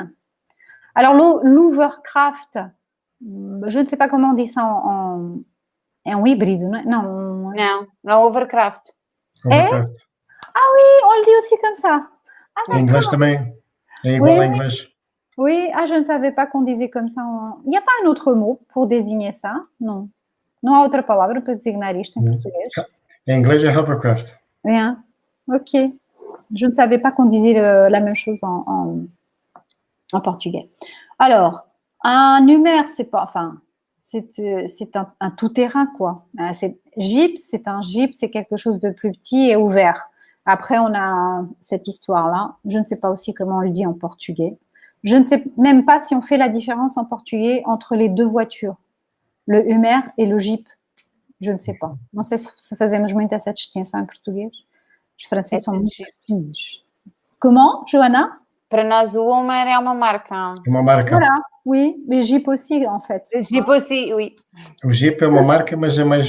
Alors, l'hovercraft, je ne sais pas comment on dit ça en hybride. Non, Não overcraft. Hovercraft. on le dit aussi comme ça. Ah, Em inglês também. É igual em inglês. Oui, je ne savais pas qu'on disait comme ça. Il n'y a pas un autre mot pour désigner ça? Non. Não há outra palavra para designar isto em português? Em inglês é hovercraft. Rien. Ok. Je ne savais pas qu'on disait la même chose en portugais. Alors, un Hummer, c'est pas, enfin, c'est un tout-terrain, quoi. Jeep, c'est quelque chose de plus petit et ouvert. Après, on a cette histoire-là. Je ne sais pas aussi comment on le dit en portugais. Je ne sais même pas si on fait la différence en portugais entre les deux voitures, le Hummer et le Jeep. Je ne sais pas. Não sei se fazemos muito essa distinção em português. Os franceses são muito precisos. Comment, Johanna? Para nós o Hummer é uma marca. Uma marca. Voilà, oui, mais Jeep aussi, en fait. Jeep aussi, oui. O Jeep é uma marca, mas é mais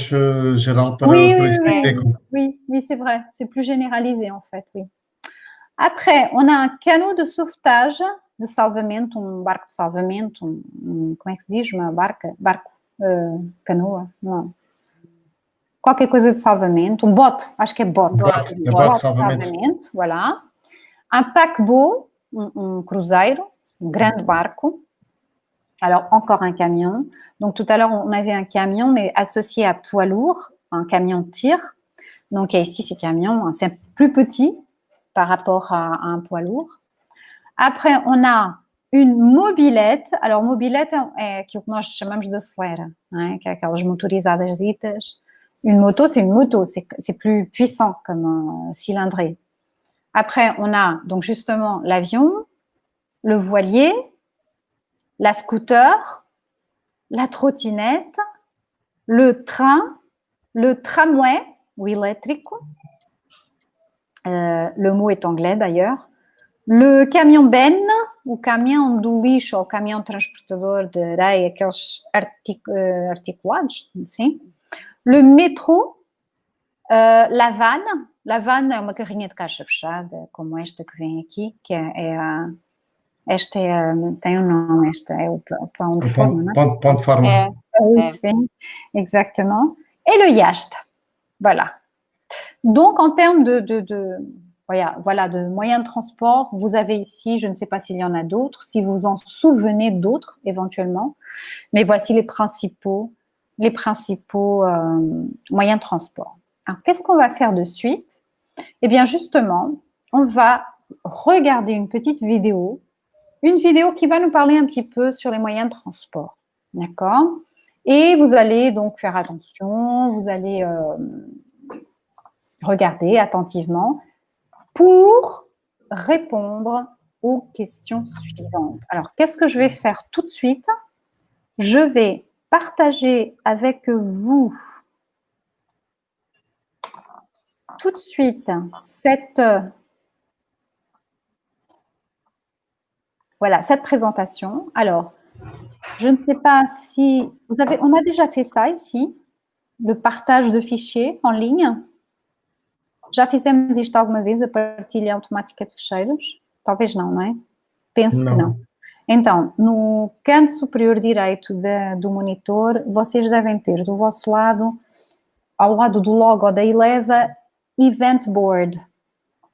geral para Oui, esse veículo. Oui, c'est vrai. C'est plus généralisé, en fait, oui. Après, on a un canot de sauvetage, de salvamento, barco de salvamento, como é que se diz? Barco, canoa, não. Qualquer coisa de salvamento, bote, acho que é bote. Bote de salvamento. Voilà. Un paquebot, cruzeiro, grande barco. Alors, encore un camion. Donc, tout à l'heure, on avait un camion, mais associé à poids lourd, un camion de tir. Donc, ici, ces camions, c'est plus petit par rapport à un poids lourd. Après, on a une mobilette. Alors, mobilette é aquilo que nós chamamos de acelera, né? Que é aquelas motorizadas ditas. Une moto, c'est plus puissant comme un cylindré. Après, on a donc justement l'avion, le voilier, la scooter, la trottinette, le train, le tramway, o elétrico. Le mot est anglais d'ailleurs. Le camion benne, o caminhão do lixo ou caminhão transportador de areia, aqueles articulados, sim. Le métro, la vanne. La vanne é uma carrinha de caixa fechada, como esta que vem aqui, que esta tem um nome, esta é o pão de forma, não é? Pão de forma. Oui, exactement. Et le yacht, voilà. Donc, en termes de moyens de transport, vous avez ici, je ne sais pas s'il y en a d'autres, si vous en souvenez d'autres éventuellement, mais voici les principaux moyens de transport. Alors, qu'est-ce qu'on va faire de suite? Eh bien, justement, on va regarder une petite vidéo, qui va nous parler un petit peu sur les moyens de transport, d'accord? Et vous allez donc faire attention, vous allez regarder attentivement pour répondre aux questions suivantes. Alors, qu'est-ce que je vais faire tout de suite? Je vais partager avec vous tout de suite cette présentation. Alors, je ne sais pas si on a déjà fait ça ici, le partage de fichiers en ligne. Já fizemos isto alguma vez, a partilha automática de ficheiros? Talvez não, não é? Penso que não. Então, no canto superior direito do monitor, vocês devem ter do vosso lado, ao lado do logo da Eleva, Event Board,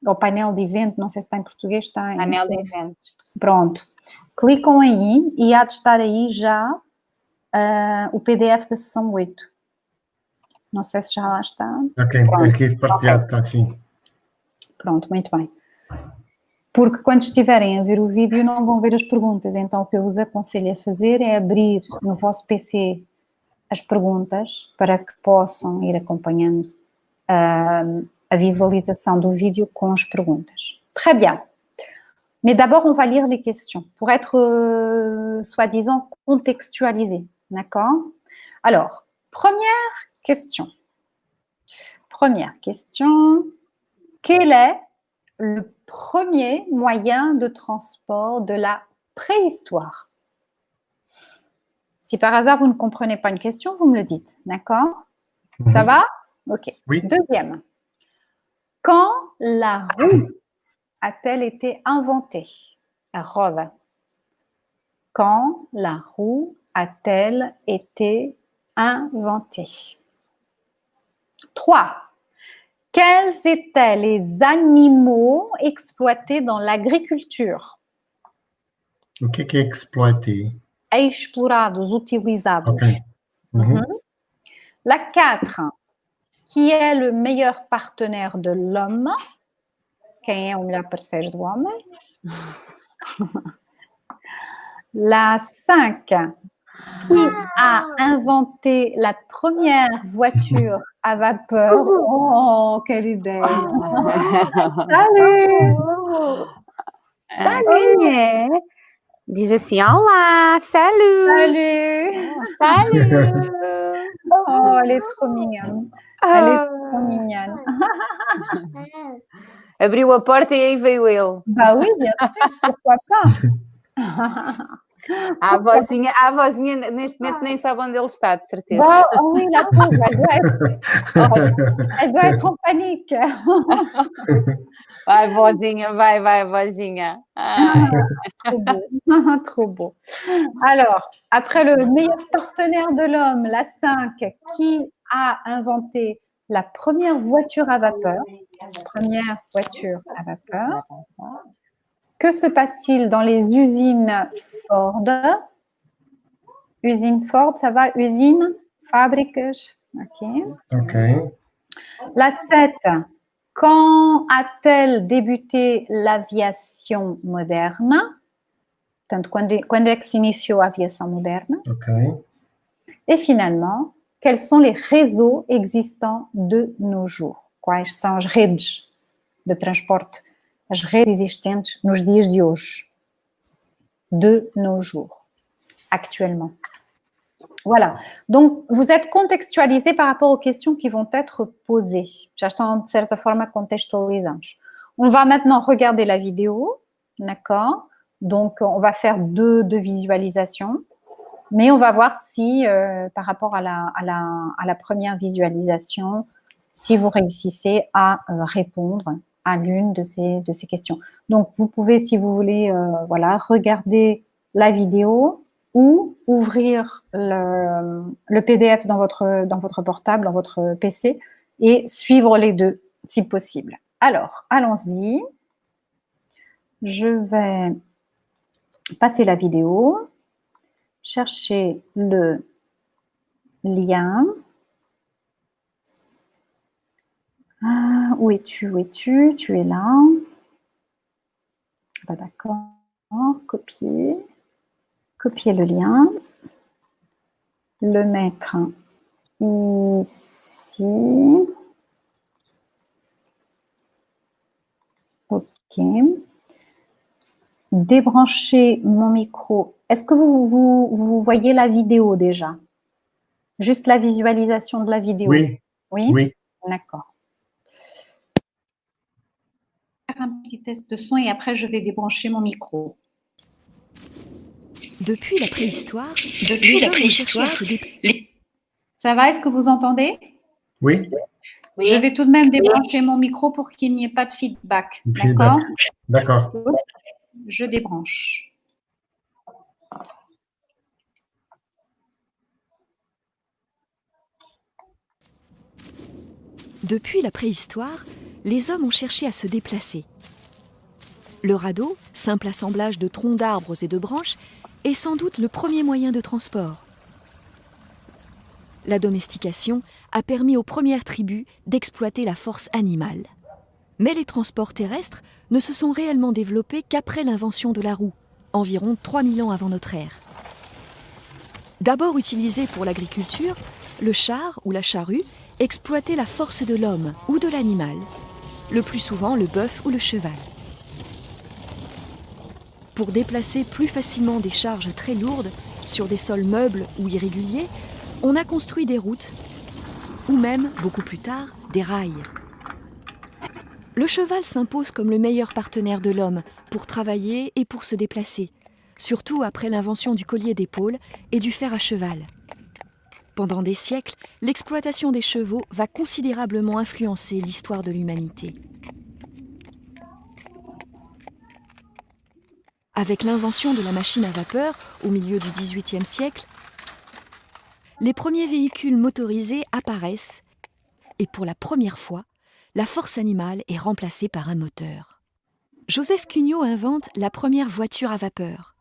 ou painel de evento, não sei se está em português, está em... Painel de eventos. Pronto. Clicam aí e há de estar aí já o PDF da sessão 8. Não sei se já lá está. Ok, arquivo partilhado, está sim. Pronto, muito bem. Porque quando estiverem a ver o vídeo não vão ver as perguntas, então o que eu vos aconselho a fazer é abrir no vosso PC as perguntas para que possam ir acompanhando a visualisation du vidéo com as perguntas. Très bien. Mais d'abord, on va lire les questions pour être, soi-disant, contextualisé. D'accord? Alors, première question. Première question. Quel est le premier moyen de transport de la préhistoire? Si par hasard vous ne comprenez pas une question, vous me le dites, d'accord? Ça va? Ok. Oui. Deuxième. Quand la roue a-t-elle été inventée? Rove. Quand la roue a-t-elle été inventée? 3. Quels étaient les animaux exploités dans l'agriculture? O que é exploité? Explorados, utilizados. Ok. Uhum. La 4. Qui est le meilleur partenaire de l'homme? Quem é o melhor parceiro do homem? La 5. Qui a inventé la première voiture à vapeur? Oh, quelle idée! Salut! Salut! Diz assim, olá, salut! Salut! Salut! Oh, elle est trop mignonne. Elle est trop mignonne. Abriu a porta e aí veio ele. Bah oui, bien sûr, pourquoi pas? A avózinha neste momento nem sabe onde ele está, de certeza. Bah, oh oui, la pauvre, elle doit être en panique. Vai, vozinha, vai, vozinha. Ai. Trop beau, trop beau. Alors, après le meilleur partenaire de l'homme, la 5, qui a inventé la première voiture à vapeur? Première voiture à vapeur. Que se passe-t-il dans les usines Ford? Usine Ford, ça va? Usine? Fábricas? Ok. Ok. La 7. Quand a-t-elle débuté l'aviation moderne? Portanto, quando é que se iniciou a aviação moderna? Ok. Et finalement, quels sont les réseaux existants de nos jours? Quais são as redes de transporte, as redes existentes nos dias de hoje? De nos jours, actuellement. Voilà. Donc, vous êtes contextualisé par rapport aux questions qui vont être posées. Já estão, de certa forma, contextualizados. On va maintenant regarder la vidéo, d'accord? Donc, on va faire deux visualisations, mais on va voir si, par rapport à la première visualisation, si vous réussissez à répondre à l'une de ces questions. Donc, vous pouvez, si vous voulez, voilà, regarder la vidéo ou ouvrir le PDF dans votre portable, dans votre PC et suivre les deux, si possible. Alors, allons-y. Je vais passer la vidéo, chercher le lien. Ah, où es-tu? Où es-tu? Tu es là. Ah, d'accord. Copier. Copier le lien. Le mettre ici. OK. Débrancher mon micro. Est-ce que vous voyez la vidéo déjà? Juste la visualisation de la vidéo. Oui. Oui? Oui. D'accord. Je vais faire un petit test de son et après je vais débrancher mon micro. Depuis la préhistoire, Ça va? Est-ce que vous entendez? Oui. Oui. Je vais tout de même débrancher mon micro pour qu'il n'y ait pas de feedback. Feedback. D'accord? D'accord. Je débranche. Depuis la préhistoire, les hommes ont cherché à se déplacer. Le radeau, simple assemblage de troncs d'arbres et de branches, est sans doute le premier moyen de transport. La domestication a permis aux premières tribus d'exploiter la force animale. Mais les transports terrestres ne se sont réellement développés qu'après l'invention de la roue, environ 3000 ans avant notre ère. D'abord utilisé pour l'agriculture, le char ou la charrue exploitait la force de l'homme ou de l'animal, le plus souvent le bœuf ou le cheval. Pour déplacer plus facilement des charges très lourdes sur des sols meubles ou irréguliers, on a construit des routes, ou même, beaucoup plus tard, des rails. Le cheval s'impose comme le meilleur partenaire de l'homme pour travailler et pour se déplacer, surtout après l'invention du collier d'épaule et du fer à cheval. Pendant des siècles, l'exploitation des chevaux va considérablement influencer l'histoire de l'humanité. Avec l'invention de la machine à vapeur au milieu du XVIIIe siècle, les premiers véhicules motorisés apparaissent et pour la première fois, la force animale est remplacée par un moteur. Joseph Cugnot invente la première voiture à vapeur.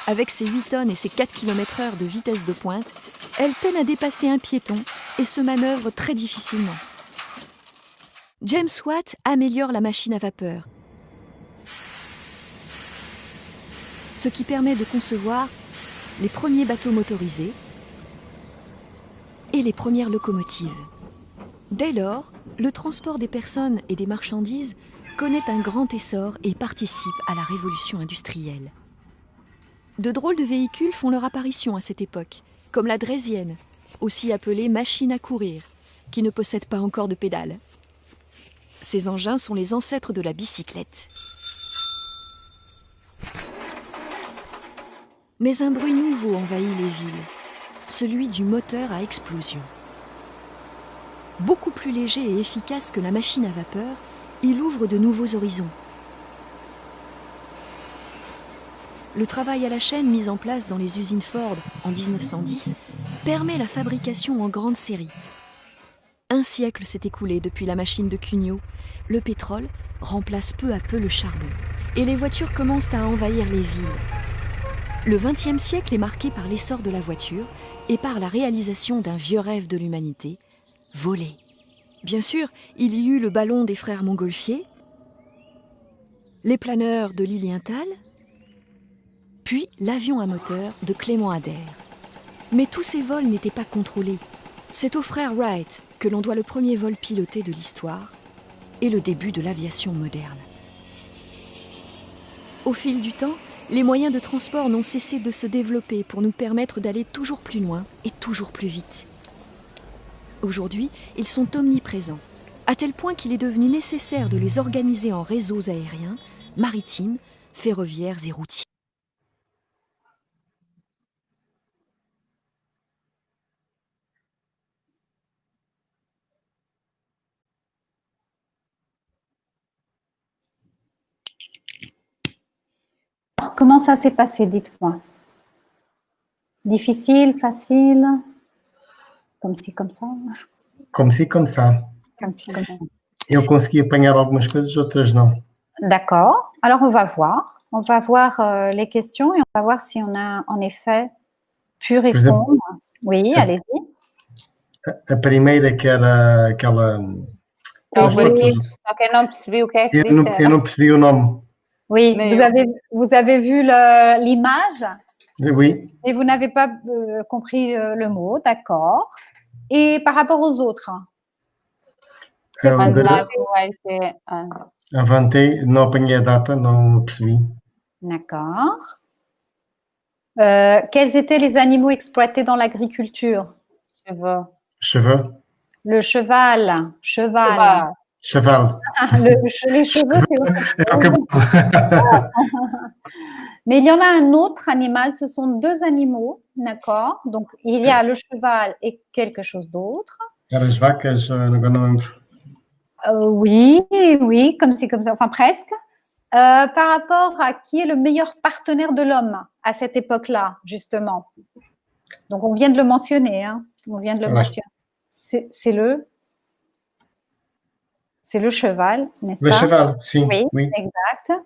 Avec ses 8 tonnes et ses 4 km/h de vitesse de pointe, elle peine à dépasser un piéton et se manœuvre très difficilement. James Watt améliore la machine à vapeur, ce qui permet de concevoir les premiers bateaux motorisés et les premières locomotives. Dès lors, le transport des personnes et des marchandises connaît un grand essor et participe à la révolution industrielle. De drôles de véhicules font leur apparition à cette époque, comme la draisienne, aussi appelée machine à courir, qui ne possède pas encore de pédales. Ces engins sont les ancêtres de la bicyclette. Mais un bruit nouveau envahit les villes, celui du moteur à explosion. Beaucoup plus léger et efficace que la machine à vapeur, il ouvre de nouveaux horizons. Le travail à la chaîne mis en place dans les usines Ford en 1910 permet la fabrication en grande série. Un siècle s'est écoulé depuis la machine de Cugnot. Le pétrole remplace peu à peu le charbon et les voitures commencent à envahir les villes. Le XXe siècle est marqué par l'essor de la voiture et par la réalisation d'un vieux rêve de l'humanité, voler. Bien sûr, il y eut le ballon des frères Montgolfier, les planeurs de Lilienthal, puis l'avion à moteur de Clément Ader. Mais tous ces vols n'étaient pas contrôlés. C'est aux frères Wright que l'on doit le premier vol piloté de l'histoire et le début de l'aviation moderne. Au fil du temps, les moyens de transport n'ont cessé de se développer pour nous permettre d'aller toujours plus loin et toujours plus vite. Aujourd'hui, ils sont omniprésents, à tel point qu'il est devenu nécessaire de les organiser en réseaux aériens, maritimes, ferroviaires et routiers. Alors, comment ça s'est passé, dites-moi? Difficile, facile? Comme ci, comme ça? Como se, como ça. Comme ci, comme ça. Eu consegui apanhar algumas coisas, outras não. D'accord. Alors, on va voir. On va voir les questions et on va voir si on a en effet pu répondre. Oui, allez-y. A primeira que era aquela... É o Mas barquito, pronto, só que eu não percebi o que é que eu não percebi o nome. Oui, Mais vous avez vu l'image, Oui, mais vous n'avez pas compris le mot, d'accord. Et par rapport aux autres? Andar vai ter. avantei, não apanhei a data, não percebi. D'accord. Quels étaient les animaux exploités dans l'agriculture? Chevaux. Cheveux, Le cheval. Cheval. chaval. Les cheveux, c'est autre É o que chose. Mais il y en a un autre animal, ce sont deux animaux, d'accord? Donc, il y a le cheval et quelque chose d'autre. Era as vacas, agora não lembro. Oui, oui, comme c'est comme ça, enfin presque. Par rapport à qui est le meilleur partenaire de l'homme à cette époque-là, justement. Donc, on vient de le mentionner, hein. On vient de le Ouais. mentionner. C'est le cheval, n'est-ce Le pas? cheval, sim, Oui, oui. exact.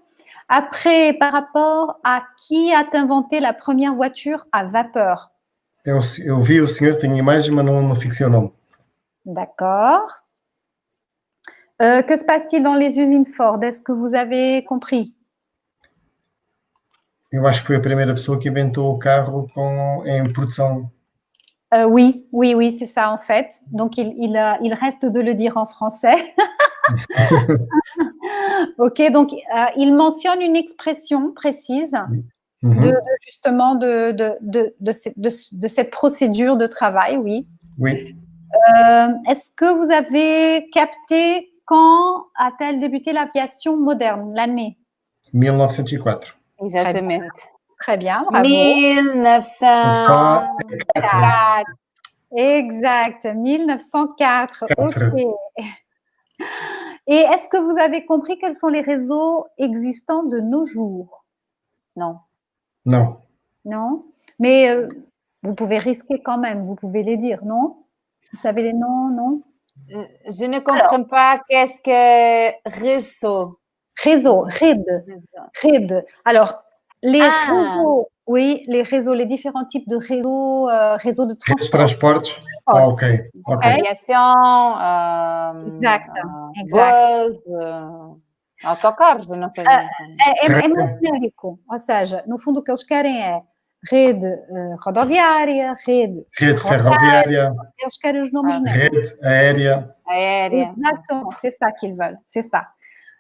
Après, par rapport à qui a inventé la première voiture à vapeur? Eu vi o senhor, tenho imagem, mas não fixei o nome. D'accord. Que se passe-t-il dans les usines Ford? Est-ce que vous avez compris? Eu acho que foi a primeira pessoa que inventou o carro em produção. Oui, oui, oui, c'est ça en fait. Donc, il reste de le dire en français. Ok, donc il mentionne une expression précise justement de cette procédure de travail, oui. Oui, Est-ce que vous avez capté quand a-t-elle débuté l'aviation moderne, l'année? 1904. Exatamente. Très bien, bravo. 1904. Exact, 1904. Ok. Et est-ce que vous avez compris quels sont les réseaux existants de nos jours? Non. Non. Non? Mais vous pouvez risquer quand même, vous pouvez les dire, non? Vous savez les noms, non? Je ne comprends pas qu'est-ce que réseau. Réseau, rede. Alors, les réseaux, oui, les réseaux, les différents types de réseaux, réseaux de Redes de transport. transportes? Ah, ok. Aviação, Exato. bus, autocarros, eu não sei. É muito genérico, ou seja, no fundo o que eles querem é rede rodoviária, rede ferroviária, eles querem os nomes rede aérea. Exactement, c'est ça qu'ils veulent, c'est ça.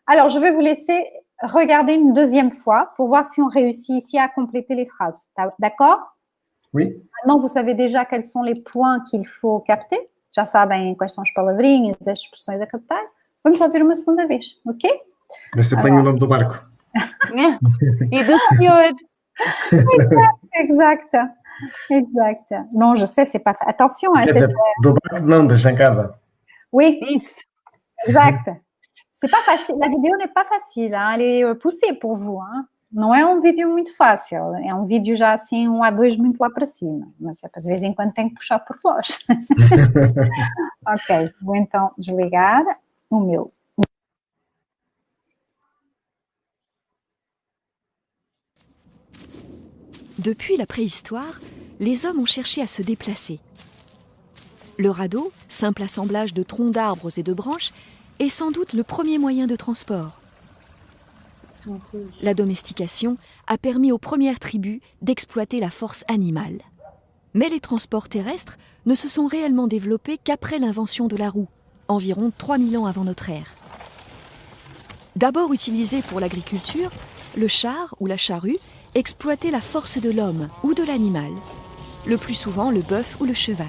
Alors, je vais vous laisser regarder une deuxième fois pour voir si on réussit ici à compléter les phrases. D'accord? Oui. Maintenant, vous savez déjà quels sont les points qu'il faut capter. Já sabem quais são as palavrinhas, as expressões a captar. Vamos ouvir uma segunda vez, ok? Vê se apanha o nome do barco. E do senhor. Exact. Non, je sais, c'est pas... Attention. Do barco não, da jangada. Oui. Isso. Exact. C'est pas facile. La vidéo n'est pas facile, hein? Elle est poussée pour vous, hein? Não é um vídeo muito fácil, é um vídeo já assim, um A2 muito lá para cima, mas de vez em quando tem que puxar por vós. Ok, vou então desligar o meu. Depuis la préhistoire, les hommes ont cherché à se déplacer. Le radeau, simple assemblage de troncs d'arbres et de branches, est sans doute le premier moyen de transport. La domestication a permis aux premières tribus d'exploiter la force animale. Mais les transports terrestres ne se sont réellement développés qu'après l'invention de la roue, environ 3000 ans avant notre ère. D'abord utilisé pour l'agriculture, le char ou la charrue exploitait la force de l'homme ou de l'animal, le plus souvent le bœuf ou le cheval.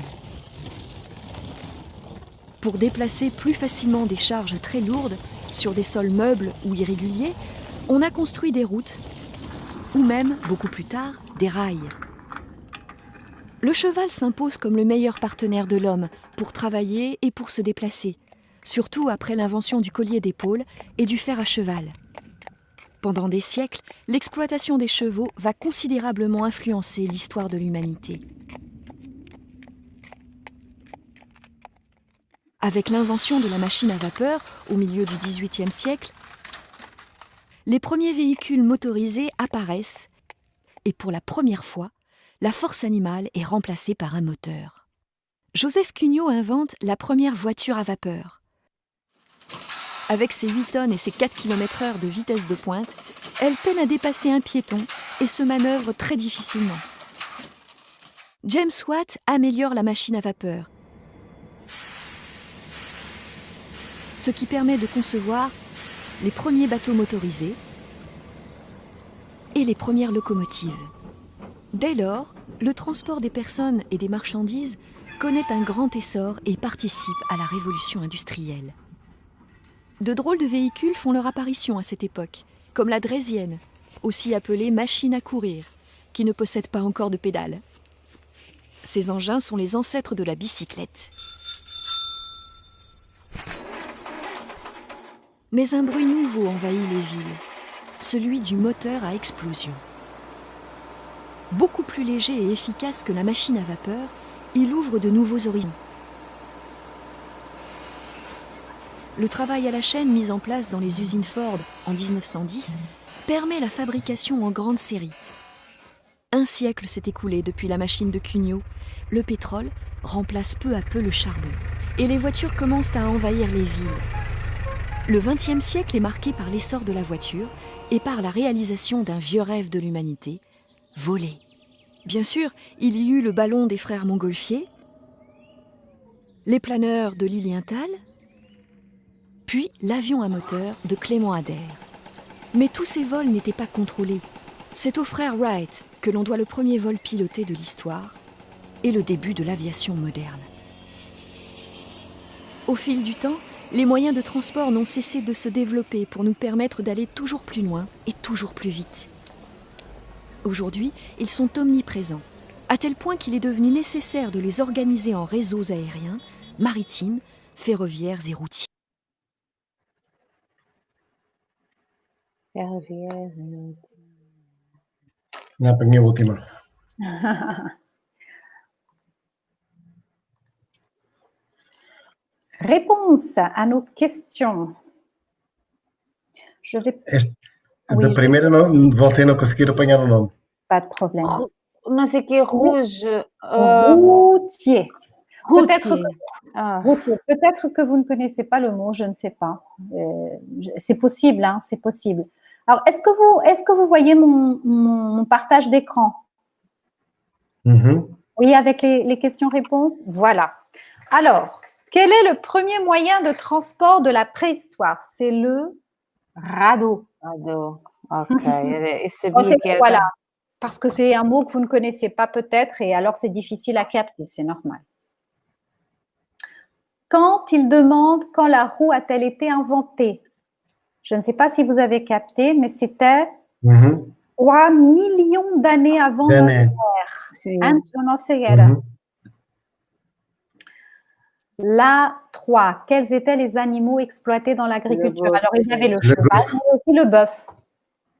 Pour déplacer plus facilement des charges très lourdes sur des sols meubles ou irréguliers, on a construit des routes, ou même, beaucoup plus tard, des rails. Le cheval s'impose comme le meilleur partenaire de l'homme pour travailler et pour se déplacer, surtout après l'invention du collier d'épaule et du fer à cheval. Pendant des siècles, l'exploitation des chevaux va considérablement influencer l'histoire de l'humanité. Avec l'invention de la machine à vapeur au milieu du XVIIIe siècle, les premiers véhicules motorisés apparaissent et pour la première fois, la force animale est remplacée par un moteur. Joseph Cugnot invente la première voiture à vapeur. Avec ses 8 tonnes et ses 4 km/h de vitesse de pointe, elle peine à dépasser un piéton et se manœuvre très difficilement. James Watt améliore la machine à vapeur, ce qui permet de concevoir les premiers bateaux motorisés et les premières locomotives. Dès lors, le transport des personnes et des marchandises connaît un grand essor et participe à la révolution industrielle. De drôles de véhicules font leur apparition à cette époque, comme la draisienne, aussi appelée machine à courir, qui ne possède pas encore de pédales. Ces engins sont les ancêtres de la bicyclette. Mais un bruit nouveau envahit les villes, celui du moteur à explosion. Beaucoup plus léger et efficace que la machine à vapeur, il ouvre de nouveaux horizons. Le travail à la chaîne mis en place dans les usines Ford en 1910 permet la fabrication en grande série. Un siècle s'est écoulé depuis la machine de Cugnot. Le pétrole remplace peu à peu le charbon et les voitures commencent à envahir les villes. Le XXe siècle est marqué par l'essor de la voiture et par la réalisation d'un vieux rêve de l'humanité, voler. Bien sûr, il y eut le ballon des frères Montgolfier, les planeurs de Lilienthal, puis l'avion à moteur de Clément Ader. Mais tous ces vols n'étaient pas contrôlés. C'est aux frères Wright que l'on doit le premier vol piloté de l'histoire et le début de l'aviation moderne. Au fil du temps, les moyens de transport n'ont cessé de se développer pour nous permettre d'aller toujours plus loin et toujours plus vite. Aujourd'hui, ils sont omniprésents, à tel point qu'il est devenu nécessaire de les organiser en réseaux aériens, maritimes, ferroviaires et routiers. Não, para mim é a última. Réponse à nos questions. Je vais... Da primeira, não, voltei a não conseguir apanhar o nome. Pas de problème. Não sei o que, rouge. Routier. Peut-être Routier. routier. Peut-être que vous ne connaissez pas le mot, je ne sais pas. C'est possible, hein, c'est possible. Alors, est-ce que vous voyez mon partage d'écran? Oui, avec les questions-réponses? Voilà. Alors, quel est le premier moyen de transport de la préhistoire? C'est le radeau. Radeau. Ok. Voilà. Parce que c'est un mot que vous ne connaissiez pas peut-être et alors c'est difficile à capter, c'est normal. Quand il demande quand la roue a-t-elle été inventée? Je ne sais pas si vous avez capté, mais c'était 3 millions d'années avant notre ère. La 3. Quels étaient les animaux exploités dans l'agriculture? Alors, il y avait le cheval, mais aussi le bœuf.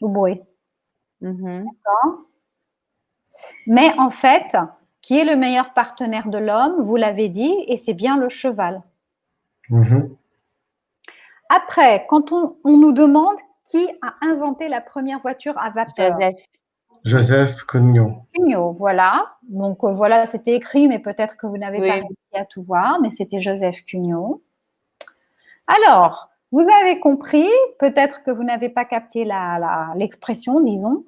Le bouet. D'accord. Mais en fait, qui est le meilleur partenaire de l'homme? Vous l'avez dit, et c'est bien le cheval. Après, quand on nous demande qui a inventé la première voiture à vapeur? Joseph Cugnot. Cugnot, voilà. Donc voilà, c'était écrit, mais peut-être que vous n'avez pas réussi à tout voir, mais c'était Joseph Cugnot. Alors, vous avez compris, peut-être que vous n'avez pas capté l'expression, disons.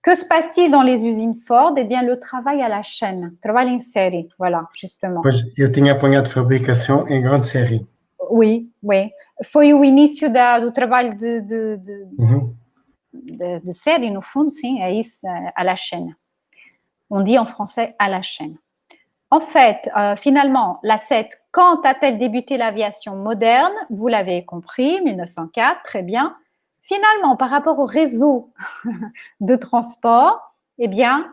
Que se passe-t-il dans les usines Ford? Eh bien, le travail à la chaîne, travail en série, voilà, justement. Pois, eu tinha apanhado fabricação em grande série. Oui, oui. Foi o início do trabalho de série, no fundo, sim, é isso, à la chaîne. On dit en français à la chaîne. En fait, finalement, la 7, quand a-t-elle débuté l'aviation moderne? Vous l'avez compris, 1904, très bien. Finalement, par rapport au réseau de transport, eh bien,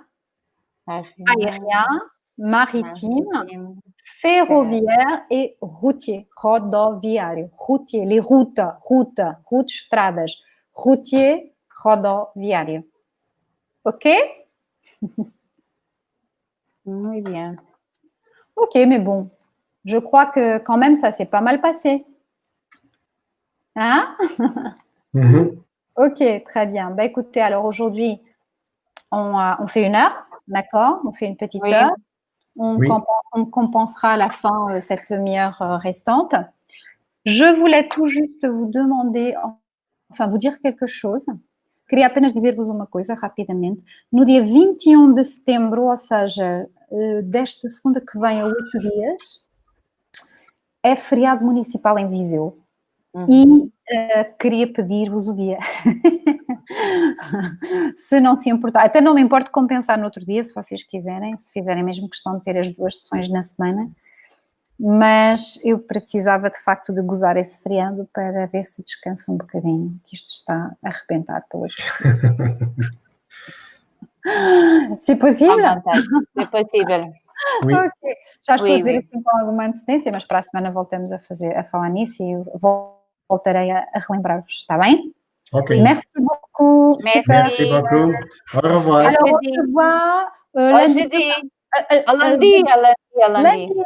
aérien, maritime, ferroviaire et routier, rodoviário, routier, les routes, estradas, routier, rodoviário. Ok? Muy bien. Ok, mais bon, je crois que quand même, ça s'est pas mal passé. Hein? Ok, très bien. Bah, écoutez, alors aujourd'hui, on fait 1 heure, d'accord? On fait une petite heure. On compensera à la fin cette demi-heure restante. Je voulais tout juste vous demander, enfin, vous dire quelque chose. Queria apenas dizer-vos uma coisa, rapidamente. No dia 21 de setembro, ou seja, desta segunda que vem a 8 dias, é feriado municipal em Viseu. E queria pedir-vos o dia. Se não se importar, até não me importo compensar no outro dia, se vocês quiserem, se fizerem mesmo questão de ter as 2 sessões na semana, mas eu precisava de facto de gozar esse feriado para ver se descanso um bocadinho, que isto está a arrebentar pelas C'est possible? C'est possible. Oui. Ok, já estou a dizer assim com alguma antecedência, mas para a semana voltamos a falar nisso e voltarei a relembrar-vos, está bem? Ok. Merci beaucoup. Merci beaucoup. Au revoir. Alors, on se voit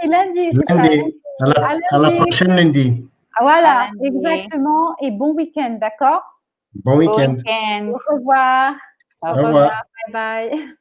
lundi, c'est ça. À la prochaine lundi. Voilà, exactement. Et bon week-end, d'accord? Bon week-end. Au revoir. Au revoir. Bye bye.